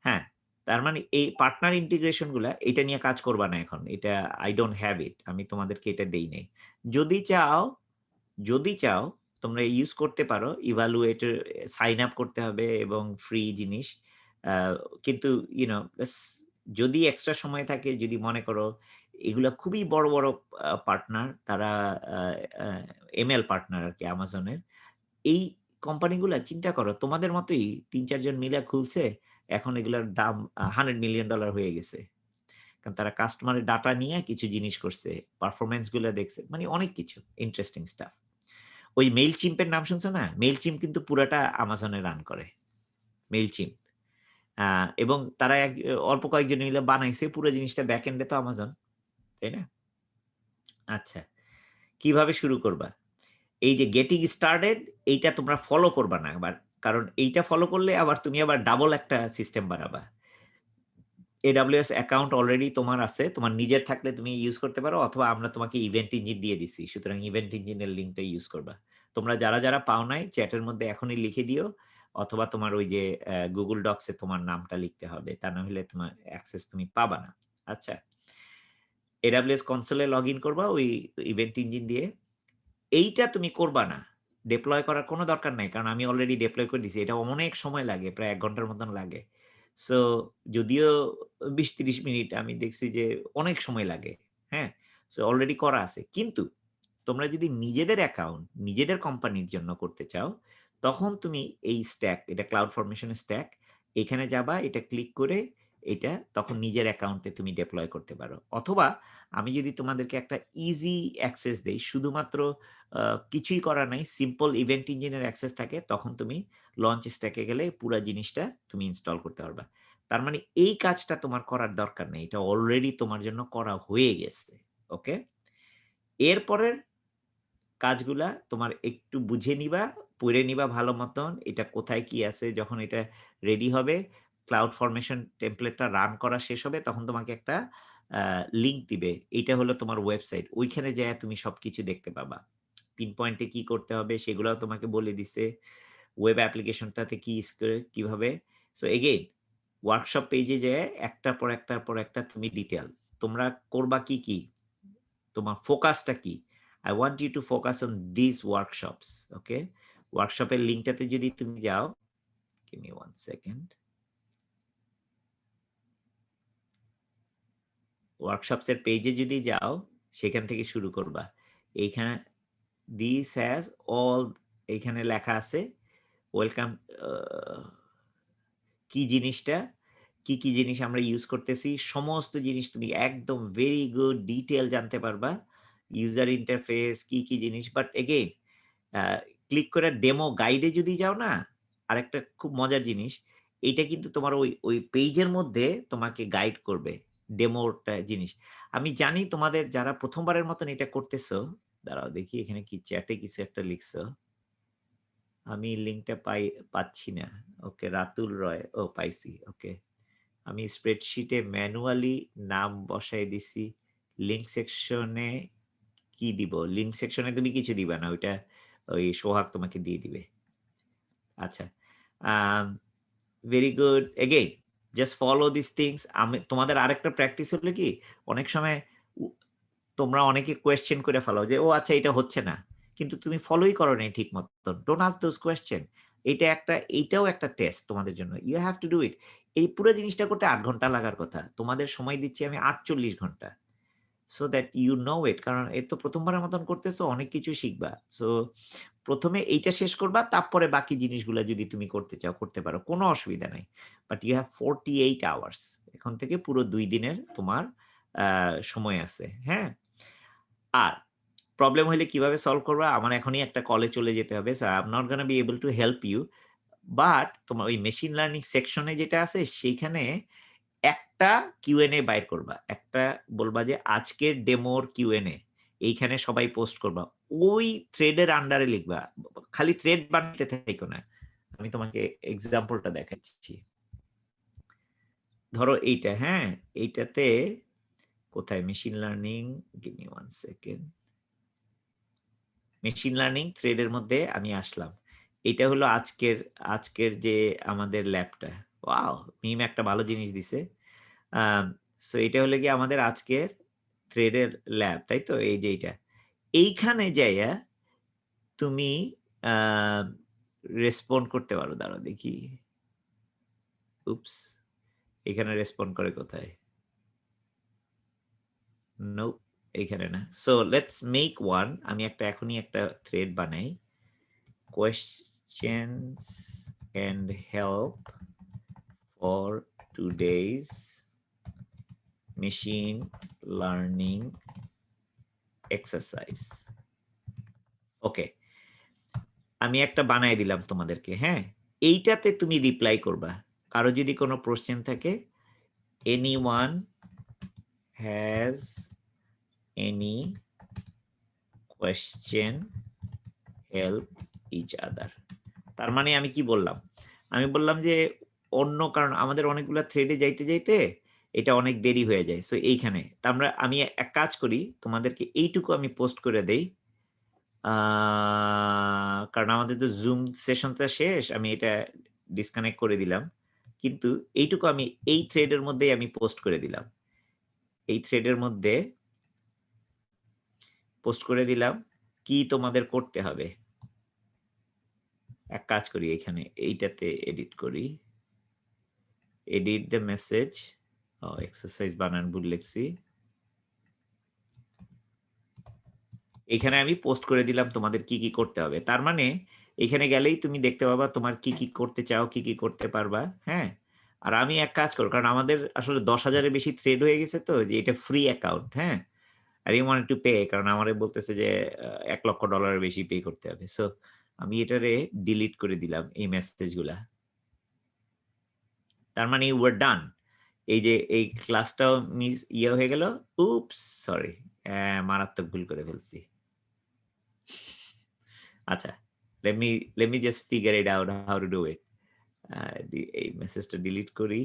A: হ্যাঁ? তার মানে এই পার্টনার ইন্টিগ্রেশন গুলা এটা নিয়ে কাজ করবা না এখন। এটা I don't have it আমি তোমাদেরকে এটা দেই নাই। যদি চাও যদি চাও তোমরা ইউজ করতে পারো। ইভালুয়েটর সাইন আপ করতে হবে এবং ফ্রি জিনিস। আ কিন্তু ব্যাস যদি এক্সট্রা সময় থাকে, যদি মনে করো এগুলা খুবই বড় পার্টনার তারা আ আ এমএল পার্টনার আরকি Amazon-এর। এই কোম্পানিগুলা চিন্তা করো তোমাদের মতোই ৩-৪ জন মিলে খুলছে। এখন এগুলার দাম $100 মিলিয়ন হয়ে গেছে। কারণ তারা কাস্টমারের ডাটা নিয়ে কিছু জিনিস করছে। পারফরম্যান্স গুলা দেখছে। মানে অনেক কিছু ইন্টারেস্টিং স্টাফ। ওই Mailchimp এর নাম শুনছো না? Mailchimp কিন্তু পুরাটা Amazon এ রান করে। Mailchimp আ এবং তারা অল্প কয়েকজন মিলে বানাইছে। পুরো জিনিসটা ব্যাক এন্ড এ তো Amazon, তাই না? আচ্ছা, কিভাবে শুরু করবা? এই যে গেটিং স্টার্টেড এইটা তোমরা ফলো করবা না আবার। কারণ এইটা ফলো করলে তুমি আবার ডাবল একটা সিস্টেম বানাবা। AWS অ্যাকাউন্ট অলরেডি তোমার আছে। তোমার নিজের থাকলে তুমি ইউজ করতে পারো অথবা আমরা তোমাকে ইভেন্ট ইঞ্জিন দিয়ে দিছি। সুতরাং ইভেন্ট ইঞ্জিনের লিঙ্কটা ইউজ করবা। তোমরা যারা পাও নাই চ্যাটের মধ্যে এখনই লিখে দিও অথবা তোমার ওই যে Google Docs এ তোমার নামটা লিখতে হবে। তা না হলে তোমার অ্যাক্সেস তুমি পাবা না। আচ্ছা। AWS কনসোল এ লগইন করবা ওই ইভেন্ট ইঞ্জিন দিয়ে। এইটা তুমি করবা না। ডেপ্লয় করার কোনো দরকার নাই। কারণ আমি অলরেডি ডেপ্লয় করে দিছি। এটা অনেক সময় লাগে। প্রায় ১ ঘন্টার মতন লাগে। সো যদিও ২০-৩০ মিনিট আমি দেখছি যে অনেক সময় লাগে। হ্যাঁ? সো অলরেডি করা আছে। কিন্তু তোমরা যদি নিজেদের অ্যাকাউন্ট, নিজেদের কোম্পানির জন্য করতে চাও, তখন তুমি এই স্ট্যাক, এটা ক্লাউড ফরমেশন স্ট্যাক, এখানে যাবা, এটা ক্লিক করে এটা তখন নিজের অ্যাকাউন্টে তুমি ডেপ্লয় করতে পারো। অথবা আমি যদি তোমাদেরকে একটা ইজি অ্যাক্সেস দেই, শুধুমাত্র আ কিছুই করার নাই, সিম্পল ইভেন্ট ইঞ্জিনের অ্যাক্সেস থাকে, তখন তুমি লঞ্চ স্ট্যাকে গেলে পুরা জিনিসটা তুমি ইনস্টল করতে পারবা। তার মানে এই কাজটা তোমার করার দরকার নেই। এটা অলরেডি তোমার জন্য করা হয়ে গেছে। ওকে? এরপরের কাজগুলা তোমার একটু বুঝে নিবা, পড়ে নিবা ভালো মতন। এটা কোথায় কি আছে যখন এটা রেডি হবে, ক্লাউড ফরমেশন টেমপ্লেটটা রান করা শেষ হবে তখন তোমাকে একটা আ লিংক দিবে। এইটা হলো তোমার ওয়েবসাইট। ওইখানে যায়া তুমি সবকিছু দেখতে পাবা। পিন পয়েন্টে কি করতে হবে সেগুলাও তোমাকে বলে দিছে। ওয়েব অ্যাপ্লিকেশনটাতে কি কিভাবে। সো এগেইন ওয়ার্কশপ পেজে যেয়ে একটার পর একটা তুমি ডিটেইল। তোমরা করবা কি? তোমার ফোকাসটা কি? I want you to focus on these workshops. Okay? ওয়ার্কশপের লিঙ্কটাতে যদি তুমি যাও, give me 1 second. ওয়ার্কশপস এর পেজে যদি যাও সেখান থেকে শুরু করবা। এইখানে দিস হ্যাজ অল, এইখানে লেখা আছে ওয়েলকাম, কি জিনিসটা, কি জিনিস আমরা ইউজ করতেছি, সমস্ত জিনিস তুমি একদম ভেরি গুড ডিটেইল জানতে পারবা। ইউজার ইন্টারফেস কি জিনিস। বাট এগেইন ক্লিক করে ডেমো গাইডে যদি যাও না, আরেকটা খুব মজার জিনিস, এইটা কিন্তু তোমার ওই পেজের মধ্যে তোমাকে গাইড করবে ডেমোটা জিনিস। আমি জানি তোমাদের যারা ১ম বারের মতন এটা করতেছো, দাঁড়াও দেখি এখানে কি চ্যাটে কিছু একটা লিখছো। আমি লিঙ্কটা পাচ্ছি না। ওকে, রাতুল রয়। ও পাইছি। ওকে। আমি স্প্রেডশিটে ম্যানুয়ালি নাম বসায় দিছি। লিঙ্ক সেকশনে কি দিব? লিঙ্ক সেকশনে তুমি কিছু দিবা না। ওইটা ওই সোহাগ তোমাকে দিয়ে দিবে। আচ্ছা। Um very good. Again just follow this things. আমি তোমাদের আরেকটা প্র্যাকটিস হলো কি, অনেক সময় উ তোমরা অনেকে কোয়েশ্চেন করে ফেলো যে, "ও আচ্ছা এটা হচ্ছে না।" কিন্তু তুমি ফলোই করো নাই ঠিক মতন। Don't ask those question. এইটাও একটা টেস্ট তোমাদের জন্য। You have to do it. এই পুরো জিনিসটা করতে ৮ ঘন্টা লাগার কথা। তোমাদের সময় দিচ্ছি আমি ৪৮ ঘন্টা। সো দ্যাট ইউ নো ইট। কারণ এর তো ১ম বারের মতন করতেছো, অনেক কিছু শিখবা। সো ১ম এ এইটা শেষ করবা, তারপরে বাকি জিনিসগুলা যদি তুমি করতে চাও করতে পারো। কোনো অসুবিধা নাই। But you have 48 hours. এখন থেকে পুরো ২ দিনের তোমার আ সময় আছে। হ্যাঁ? আর প্রবলেম হইলে কিভাবে সলভ করবা? আমার এখনই একটা কলে চলে যেতে হবে। So I am not gonna be able to help you. But তোমার ওই মেশিন লার্নিং সেকশনে যেটা আছে সেইখানে একটা কিউএনএ বাইর করবা। একটা বলবা যে আজকের ডেমোর কিউএনএ। এইখানে সবাই পোস্ট করবা। ওই থ্রেডের আন্ডারে লিখবা। খালি থ্রেড বানাইতে থাইকো না। আমি তোমাকে এক্সাম্পলটা দেখাচ্ছি। ধরো এইটা, হ্যাঁ? এইটাতে কোথায় machine learning? Give me 1 second. Machine learning থ্রেডের মধ্যে আমি আসলাম। এটা হলো আজকের যে আমাদের ল্যাবটা। ওয়াও! মিম একটা ভালো জিনিস দিছে। আম সো এটা হলো গিয়ে আমাদের আজকের থ্রেডের ল্যাব, তাই তো? এই যে এইটা। এইখানে যাইয়া তুমি আ রেসপন্ড করতে পারো। দাঁড়াও দেখি। উপস! এখানে রেসপন্ড করে কোথায়? নোপ, এইখানে না। So let's make one. আমি এখনই একটা থ্রেড বানাই। Questions and help for today's machine learning exercise. ওকে। আমি একটা বানায় দিলাম তোমাদেরকে, হ্যাঁ? এইটাতে তুমি রিপ্লাই করবা। কারো যদি কোনো কোয়েশ্চেন থাকে, anyone has any question, help each other. তার মানে আমি কি বললাম? আমি বললাম যে অন্য কারণ আমাদের অনেকগুলা থ্রেডে যাইতে এটা অনেক দেরি হয়ে যায়। সো এইখানে। আমি এক কাজ করি, তোমাদেরকে এইটুকু আমি পোস্ট করে দেই। আ কারণ আমাদের তো Zoom সেশনটা শেষ। আমি এটা ডিসকানেক্ট করে দিলাম। কিন্তু এইটুকু আমি এই থ্রেডের মধ্যেই আমি পোস্ট করে দিলাম। এই থ্রেডের মধ্যে পোস্ট করে দিলাম। কি তোমাদের করতে হবে? এক কাজ করি এখানে এইটাতে এডিট করি। Edit the message. এক্সারসাইজ বানান ভুল লিখছি। এখানে আমি পোস্ট করে দিলাম তোমাদের কি করতে হবে। তার মানে এখানে গেলেই তুমি দেখতে পাবা তোমার কি করতে চাও, কি করতে পারবা। হ্যাঁ? আর আমি এক কাজ করব। কারণ আমাদের আসলে ১০,০০০ এর বেশি থ্রেড হয়ে গেছে তো যে এটা ফ্রি অ্যাকাউন্ট। হ্যাঁ? আর ই ওয়ান্টেড টু পে, কারণ আমারে বলতেছে যে $১,০০,০০০ এর বেশি পে করতে হবে। সো আমি এটারে ডিলিট করে দিলাম এই মেসেজগুলা। তার মানে we're done. এই যে এই ক্লাসটাও হয়ে গেল। উপস! সরি। মারাত্মক ভুল করে ফেলছি। আচ্ছা। let me just figure it out how to do it. এই মেসেজটা ডিলিট করি।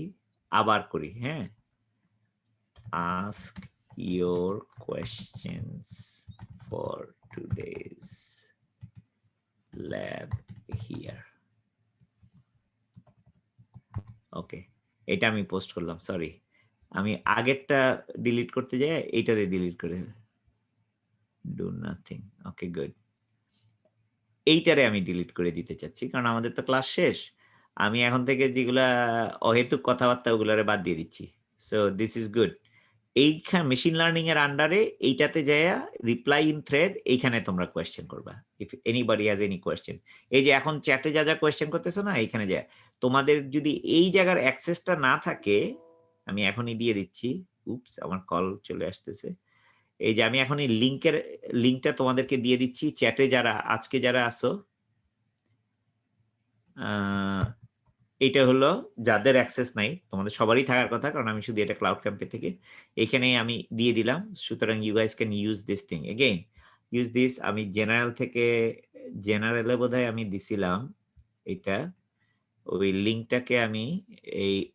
A: আবার করি, হ্যাঁ? Ask your questions for today's lab here. ওকে। এটা আমি পোস্ট করলাম। সরি। আমি আগেরটা ডিলিট করতে যেয়ে এইটারে ডিলিট করে do nothing. Okay, good. এইটারে আমি ডিলিট করে দিতে চাচ্ছি। কারণ আমাদের তো ক্লাস শেষ। আমি এখন থেকে যেগুলা অহেতুক কথাবার্তা ওগুলারে বাদ দিয়ে দিচ্ছি। So this is good. এইখানে মেশিন লার্নিং এর আন্ডারে এইটাতে যায়া রিপ্লাই ইন থ্রেড এইখানে তোমরা কোয়েশ্চেন করবা if anybody has any question. এই যে এখন চ্যাটে যা যা কোয়েশ্চেন করতেছো না এইখানে যায়, তোমাদের যদি এই জায়গার অ্যাক্সেসটা না থাকে, আমি এখনই দিয়ে দিচ্ছি। উপস, আমার কল চলে আসতেছে। এই যে আমি এখন এই লিঙ্কটা তোমাদেরকে দিয়ে দিচ্ছি চ্যাটে, যারা আজকে যারা আসো এটা হলো যাদের অ্যাক্সেস নাই, তোমাদের সবারই থাকার কথা, কারণ আমি শুধু এটা ক্লাউড ক্যাম্পে থেকে এখানে আমি দিয়ে দিলাম। সুতরাং you guys can use this thing again, use this. আমি জেনারেল থেকে, জেনারেলে বোধহয় আমি দিছিলাম এটা, ওই লিঙ্কটাকে আমি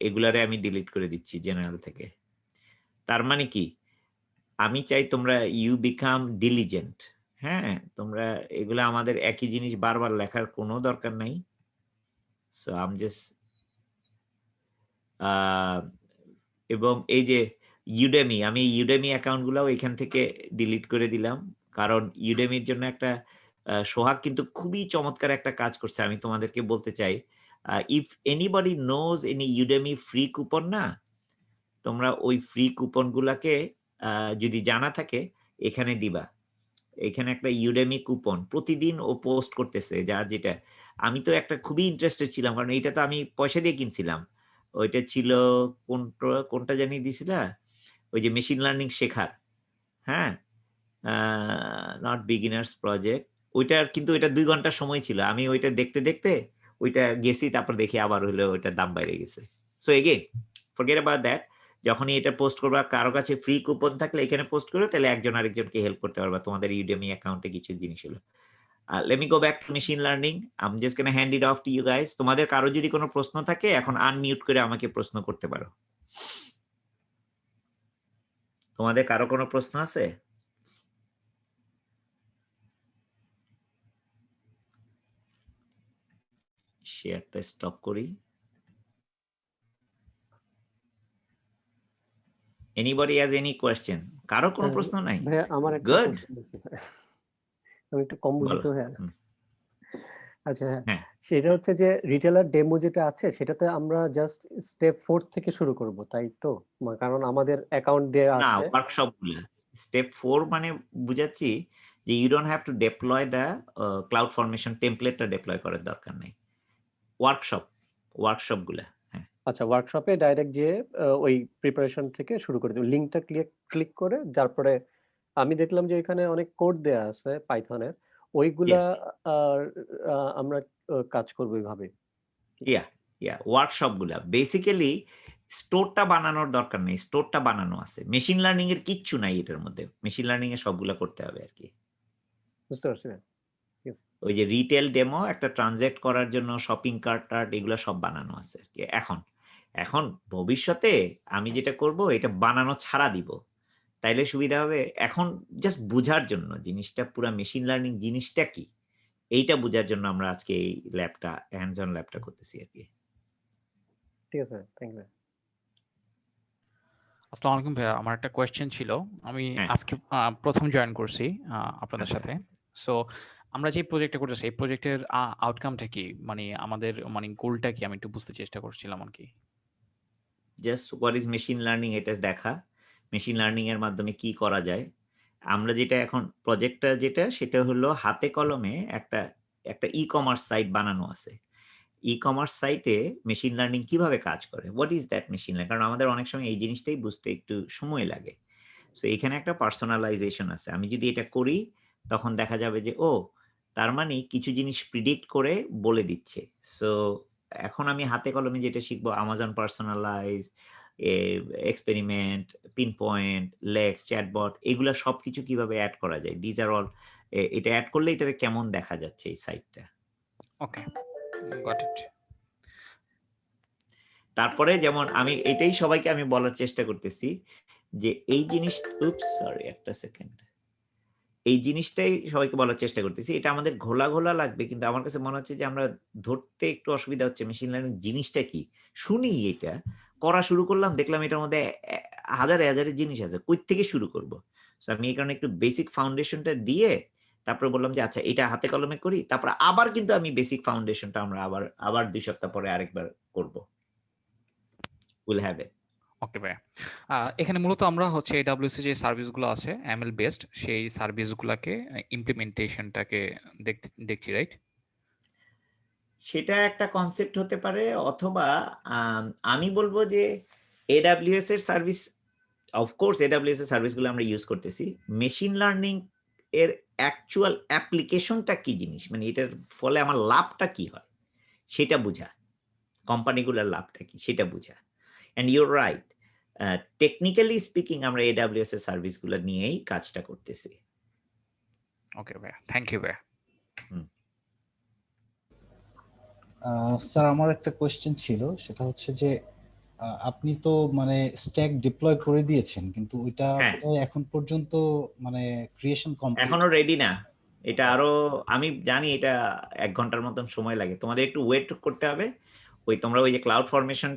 A: এগুলারে আমি ডিলিট করে দিচ্ছি জেনারেল থেকে। তার মানে কি, আমি চাই তোমরা ইউ বিকাম ডিলিজেন্ট। হ্যাঁ, তোমরা এগুলা, আমাদের একই জিনিস বারবার লেখার কোনো দরকার নাই। সো আম জাস্ট এবং এই যে ইউডেমি, আমি ইউডেমি অ্যাকাউন্ট গুলাও এখান থেকে ডিলিট করে দিলাম, কারণ ইউডেমির জন্য একটা সোহাগ কিন্তু খুবই চমৎকার একটা কাজ করছে। আমি তোমাদেরকে বলতে চাই, if anybody knows any Udemy free coupon না, তোমরা ওই ফ্রি কুপন গুলাকে যদি জানা থাকে এখানে দিবা। এখানে একটা ইউডেমি কুপন প্রতিদিন ও পোস্ট করতেছে, যার যেটা। আমি তো একটা খুবই ইন্টারেস্টেড ছিলাম, কারণ এইটা তো আমি পয়সা দিয়ে কিনছিলাম। ওইটা ছিল কোনটা জানি দিছিলা, ওই যে মেশিন লার্নিং শেখার, হ্যাঁ, নট বিগিনার্স প্রজেক্ট। ওইটার কিন্তু ওইটা 2 ঘন্টা সময় ছিল। আমি ওইটা দেখতে দেখতে ওইটা গেছি, তারপর দেখি আবার হলো ওইটার দাম বাইরে গেছে। So again forget about that. যখনই এটা পোস্ট করবা, কারো কাছে ফ্রি কুপন থাকলে এখানে পোস্ট করো, তাহলে একজন আরেকজনকে হেল্প করতে পারবা তোমাদের ইউডেমি অ্যাকাউন্টে কিছু জিনিস হলো। Let me go back to machine learning. I am just gonna hand it off to you guys. তোমাদের কারো যদি কোনো প্রশ্ন থাকে এখন আনমিউট করে আমাকে প্রশ্ন করতে পারো। তোমাদের কারো কোনো প্রশ্ন আছে? শেয়ারটা স্টপ করি। Anybody has any question? কারো কোনো প্রশ্ন নাই?
B: ভাইয়া আমার একটা
A: গুড,
B: কোশ্চেন আছে ভাইয়া। আমি একটু কম বুঝি
A: বলো।
B: তো ভাইয়া। আচ্ছা হ্যাঁ,
A: হ্যাঁ,
B: সেটা হচ্ছে যে রিটেলার ডেমো যেটা আছে সেটাতে আমরা জাস্ট স্টেপ 4 থেকে শুরু করব, তাই তো? কারণ আমাদের অ্যাকাউন্ট দেয়া
A: না,
B: আছে।
A: ওয়ার্কশপ গুলা স্টেপ 4 মানে বুঝাচ্ছি যে you don't have to deploy the cloud formation টেমপ্লেটটা ডিপ্লয় করার দরকার নেই। ওয়ার্কশপ গুলা। হ্যাঁ,
B: আচ্ছা, ওয়ার্কশপে ডাইরেক্ট যেয়ে ওই প্রিপারেশন থেকে শুরু করে দেব। লিংকটা ক্লিক করে তারপরে আমি দেখলাম যে এখানে অনেক কোড দেয়া আছে পাইথনের। ওইগুলা
A: ইয়া
B: আ আ আমরা কাজ করব এভাবে।
A: ইয়া ইয়া ওয়ার্কশপ গুলা বেসিক্যালি স্টোরটা বানানোর দরকার নেই। স্টোরটা বানানো আছে। মেশিন লার্নিং এর কিচ্ছু নাই এটার মধ্যে। মেশিন লার্নিং এ সবগুলা করতে হবে আরকি।
B: বুঝতে পারছি ভাইয়া। ঠিক আছে।
A: ওই যে রিটেল ডেমো একটা ট্রানজ্যাক্ট করার জন্য শপিং কার্ট এগুলা সব বানানো আছে আরকি। এখন ভবিষ্যতে আমি যেটা করব এটা বানানো ছাড়া দিব। তাইলে সুবিধা হবে। এখন জাস্ট বুঝার জন্য জিনিসটা, পুরা মেশিন লার্নিং জিনিসটা কি? এইটা বুঝার জন্য আমরা আজকে এই ল্যাবটা, হ্যান্ডস অন ল্যাবটা করতেছি আরকি।
B: ঠিক আছে ভাইয়া। থ্যাংক ইউ ভাইয়া।
C: আসসালামু আলাইকুম ভাইয়া। আমার একটা কোয়েশ্চেন ছিল। আমি
A: হ্যাঁ,
C: আজকে ১ম জয়েন করছি আপনাদের
A: আচ্ছা।
C: সাথে। সো আমরা যে প্রজেক্টটা করতেছি, এই প্রজেক্টের আউটকামটা কি? মানে আমাদের গোলটা কি? আমি একটু বুঝতে চেষ্টা করছিলাম আরকি।
A: Just what is machine learning এটা দেখা। মেশিন লার্নিং এর মাধ্যমে কি করা যায়? আমরা যেটা এখন প্রজেক্টটা যেটা সেটা হলো হাতে কলমে একটা ই-কমার্স সাইট বানানো আছে। ই-কমার্স সাইটে মেশিন লার্নিং কিভাবে কাজ করে? What is that machine learning? কারণ আমাদের অনেক সময় এই জিনিসটাই বুঝতে একটু সময় লাগে। সো এখানে একটা পার্সোনালাইজেশন আছে। আমি যদি এটা করি তখন দেখা যাবে যে তার মানে কিছু জিনিস প্রিডিক্ট করে বলে দিচ্ছে। সো এখন আমি হাতে কলমে যেটা শিখবো Amazon পার্সোনালাইজ, এ এক্সপেরিমেন্ট, পিনপয়েন্ট, লেক্স, চ্যাটবট এগুলা সবকিছু কিভাবে এড করা যায়? দিস আর অল এটা এড করলে এটারে কেমন দেখা যাচ্ছে এই সাইটটা।
C: ওকে, গট ইট।
A: তারপরে যেমন আমি এটাই সবাইকে আমি বলার চেষ্টা করতেছি যে এই জিনিস, সরি একটা সেকেন্ড। এই জিনিসটাই সবাইকে বলার চেষ্টা করতেছি। এটা আমাদের ঘোলা লাগবে, কিন্তু আমার কাছে মনে হচ্ছে যে আমরা ধরতে একটু অসুবিধা হচ্ছে মেশিন লার্নিং জিনিসটা কি? শুনি এটা, করা শুরু করলাম, দেখলাম এটার মধ্যে হাজারে জিনিস আছে। কই থেকে শুরু করব? সো আমি এই কারণে একটু বেসিক ফাউন্ডেশনটা দিয়ে তারপরে বললাম যে আচ্ছা এটা হাতে কলমে করি। তারপর আবার কিন্তু আমি বেসিক ফাউন্ডেশনটা আমরা আবার ২ সপ্তাহ পরে আরেকবার করব। Will have it.
C: ওকে ভাই। এখানে মূলত আমরা হচ্ছে AWS এর যে সার্ভিসগুলো আছে ML বেসড সেই সার্ভিসগুলাকে ইমপ্লিমেন্টেশনটাকে দেখছি, রাইট?
A: সেটা একটা কনসেপ্ট হতে পারে, অথবা আমি বলবো যে AWS এর সার্ভিস, অফকোর্স AWS এর সার্ভিসগুলো আমরা ইউজ করতেছি। মেশিন লার্নিং এর অ্যাকচুয়াল অ্যাপ্লিকেশনটা কি জিনিস, মানে এটার ফলে আমার লাভটা কি হয় সেটা বোঝা, কোম্পানিগুলোর লাভটা কি সেটা বোঝা। And your right, technically speaking আমরা AWS এর সার্ভিসগুলো নিয়েই কাজটা করতেছি।
C: ওকে ভাই, থ্যাংক ইউ ভাই।
D: স্যার আমার একটা কোয়েশ্চেন ছিল, সেটা হচ্ছে যে আপনি তো মানে স্ট্যাক ডিপ্লয় করে দিয়েছেন, কিন্তু ওইটা
A: হ্যাঁ।
D: বোধহয় এখন পর্যন্ত মানে ক্রিয়েশন কমপ্লিট
A: এখনো রেডি না। এটা আরো, আমি জানি এটা 1 ঘন্টার মতন সময় লাগে, তোমাদের একটু ওয়েট করতে হবে। তোমরা ওই যে ক্লাউড ফরমেশন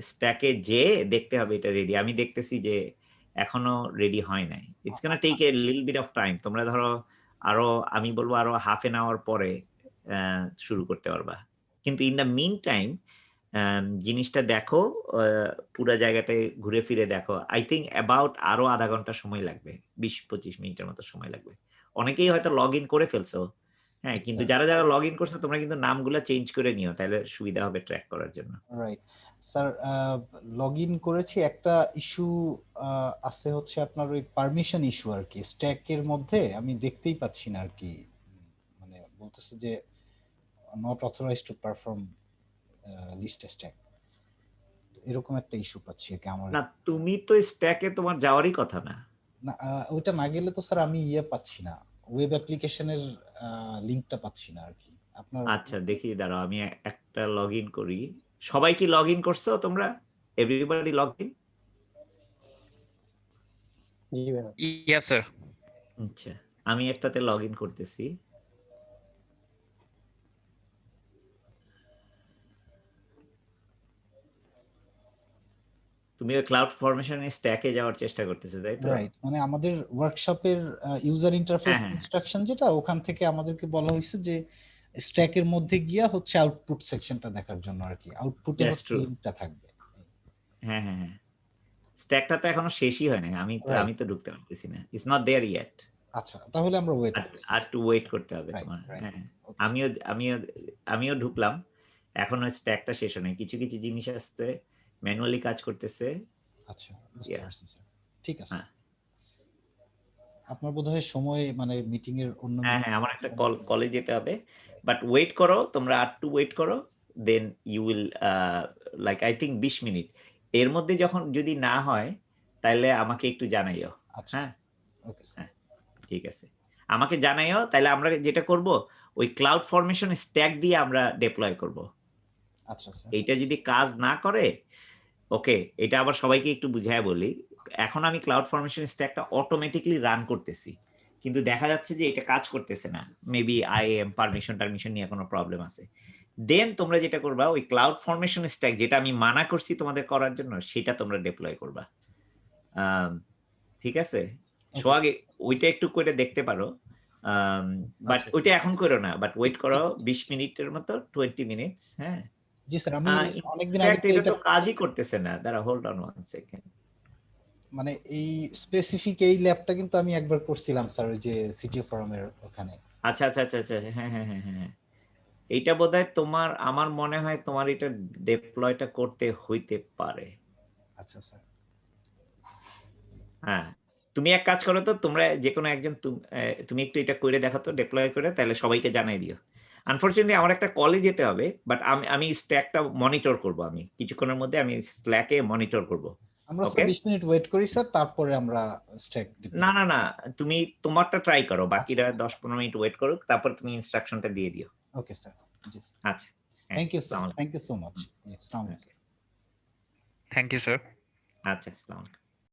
A: স্ট্যাকে যে দেখতে হবে এটা রেডি। আমি দেখতেছি যে এখনো রেডি হয় নাই। It's gonna take a little bit of time. তোমরা ধরো আরো, আমি বলবো আরো হাফ এন আওয়ার পরে শুরু করতে পারবা। কিন্তু ইন দ্য মিন টাইম জিনিসটা দেখো, পুরো জায়গাটায় ঘুরে ফিরে দেখো। আই থিঙ্ক অ্যাবাউট আরো আধা ঘন্টা সময় লাগবে, 20-25 মিনিটের মতো সময় লাগবে। অনেকেই হয়তো লগ ইন করে ফেলছো, হ্যাঁ, কিন্তু যারা যারা লগ ইন করছো তোমরা কিন্তু নামগুলো চেঞ্জ করে নিও, তাহলে সুবিধা হবে ট্র্যাক করার জন্য।
D: রাইট স্যার, লগ ইন করেছি, একটা ইস্যু আছে হচ্ছে আপনার ওই পারমিশন ইস্যু আর কি, স্ট্যাকের মধ্যে আমি দেখতেই পাচ্ছি না আর কি, মানে বলতেছে যে not authorized to perform list stack, এরকম একটা ইস্যু পাচ্ছি আর কি আমার।
A: না, তুমি তো স্ট্যাকে তোমার যাওয়ারই কথা না।
D: না, ওইটা না গেলে তো স্যার আমি পাচ্ছি না, ওয়েব অ্যাপ্লিকেশনের লিংকটা পাচ্ছি না আর কি আপনার।
A: আচ্ছা দেখি, দাঁড়াও আমি একটা লগ ইন করি। সবাই কি লগ ইন করছো তোমরা? Everybody log in?
B: জি ভাই।
C: Yes sir.
A: আচ্ছা, আমি একটাতে লগ ইন করতেছি। তুমি ওই ক্লাউড ফরমেশন স্ট্যাকে যাওয়ার চেষ্টা করতেছো, তাই তো?
D: রাইট, মানে আমাদের ওয়ার্কশপের ইউজার ইন্টারফেস
A: হ্যাঁ।
D: ইনস্ট্রাকশন যেটা, ওখান থেকে আমাদেরকে বলা হয়েছে যে স্ট্যাকের মধ্যে গিয়া হচ্ছে আউটপুট সেকশনটা দেখার জন্য আর কি, আউটপুটে
A: That's
D: হচ্ছে
A: true.
D: লিংকটা থাকবে।
A: হ্যাঁ হ্যাঁ হ্যাঁ, স্ট্যাকটা তো এখনো শেষই হয় নাই। আমি তো ঢুকতে পারতেছি না। It's not there yet.
D: আচ্ছা, তাহলে আমরা ওয়েট করি।
A: আর একটু ওয়েট করতে হবে
D: Right,
A: তোমার।
D: right.
A: হ্যাঁ,
D: Okay,
A: আমিও আমিও আমিও ঢুকলাম, এখনো স্ট্যাকটা শেষ হয় নাই। কিছু কিছু জিনিস আসছে, ম্যানুয়ালি কাজ করতেছে।
D: আচ্ছা, বুঝতে
A: Yeah.
D: পারছি স্যার। ঠিক আছে।
A: হ্যাঁ।
D: আপনার বোধহয় সময় মানে মিটিং এর অন্য
A: হ্যাঁ হ্যাঁ, আমার একটা কলে যেতে হবে, বাট ওয়েট করো, তোমরা আর একটু ওয়েট করো, then you will like I think 20 minute এর মধ্যে যখন যদি না হয় তাহলে আমাকে একটু জানাইও।
D: আচ্ছা,
A: হ্যাঁ
D: ওকে স্যার।
A: হ্যাঁ, ঠিক আছে, আমাকে জানাইও। তাহলে আমরা যেটা করব, ওই ক্লাউড ফরমেশন স্ট্যাক দিয়ে আমরা ডেপ্লয় করব।
D: আচ্ছা স্যার।
A: এইটা যদি কাজ না করে, ওকে, এটা আবার সবাইকে একটু বুঝায় বলি। এখন আমি ক্লাউড ফরমেশন স্ট্যাকটা অটোমেটিক্যালি রান করতেছি, কিন্তু দেখা যাচ্ছে যে এটা কাজ করতেছে না। মেবি IAM পারমিশন নিয়ে কোনো প্রবলেম আছে। দেন তোমরা যেটা করবা, ওই ক্লাউড ফরমেশন স্ট্যাক যেটা আমি মানা করছি তোমাদের করার জন্য, সেটা তোমরা ডেপ্লয় করবা। ঠিক আছে, সোহাগ ওইটা একটু করে দেখতে পারো, বাট
D: আচ্ছা,
A: ওইটা এখন করো না, বাট ওয়েট করো 20 মিনিটের মতো, 20 মিনিটস। হ্যাঁ,
D: জি স্যার, আমি অনেকদিন আগে
A: ইনফ্যাক্ট এটা তো কাজই করতেছে না। দাঁড়া, হোল্ড অন 1 সেকেন্ড।
D: মানে এই স্পেসিফিক এই ল্যাবটা কিন্তু আমি একবার করছিলাম স্যার, ওই যে সিটি ফোরামের ওখানে।
A: আচ্ছা আচ্ছা আচ্ছা আচ্ছা, হ্যাঁ হ্যাঁ হ্যাঁ হ্যাঁ, এইটা বোধহয় তোমার, আমার মনে হয় তোমার এটা ডেপ্লয়টা করতে হইতে পারে।
D: আচ্ছা স্যার।
A: হ্যাঁ, তুমি এক কাজ করো তো, তোমরা যে কোনো একজন, তুমি একটু এটা করে দেখো তো, ডেপ্লয় করে, তাহলে সবাইকে জানাই দিও। আনফরচুনেটলি আমার একটা কলে যেতে হবে, বাট আমি স্ট্যাকটা মনিটর করব। আমি কিছুক্ষণের মধ্যে আমি স্ল্যাকে মনিটর করব।
D: আমরা
A: ওকে,
D: 20 মিনিট ওয়েট করি স্যার, তারপরে আমরা স্ট্যাক
A: না না না, তুমি তোমারটা ট্রাই করো, বাকিরা 10-15 মিনিট ওয়েট করুক, তারপর তুমি ইনস্ট্রাকশনটা দিয়ে দিও।
D: Okay sir. জি স্যার।
A: আচ্ছা,
D: thank you sir, thank you so much. আসসালামু আলাইকুম।
C: Thank you sir.
A: আচ্ছা, আসসালামু আলাইকুম।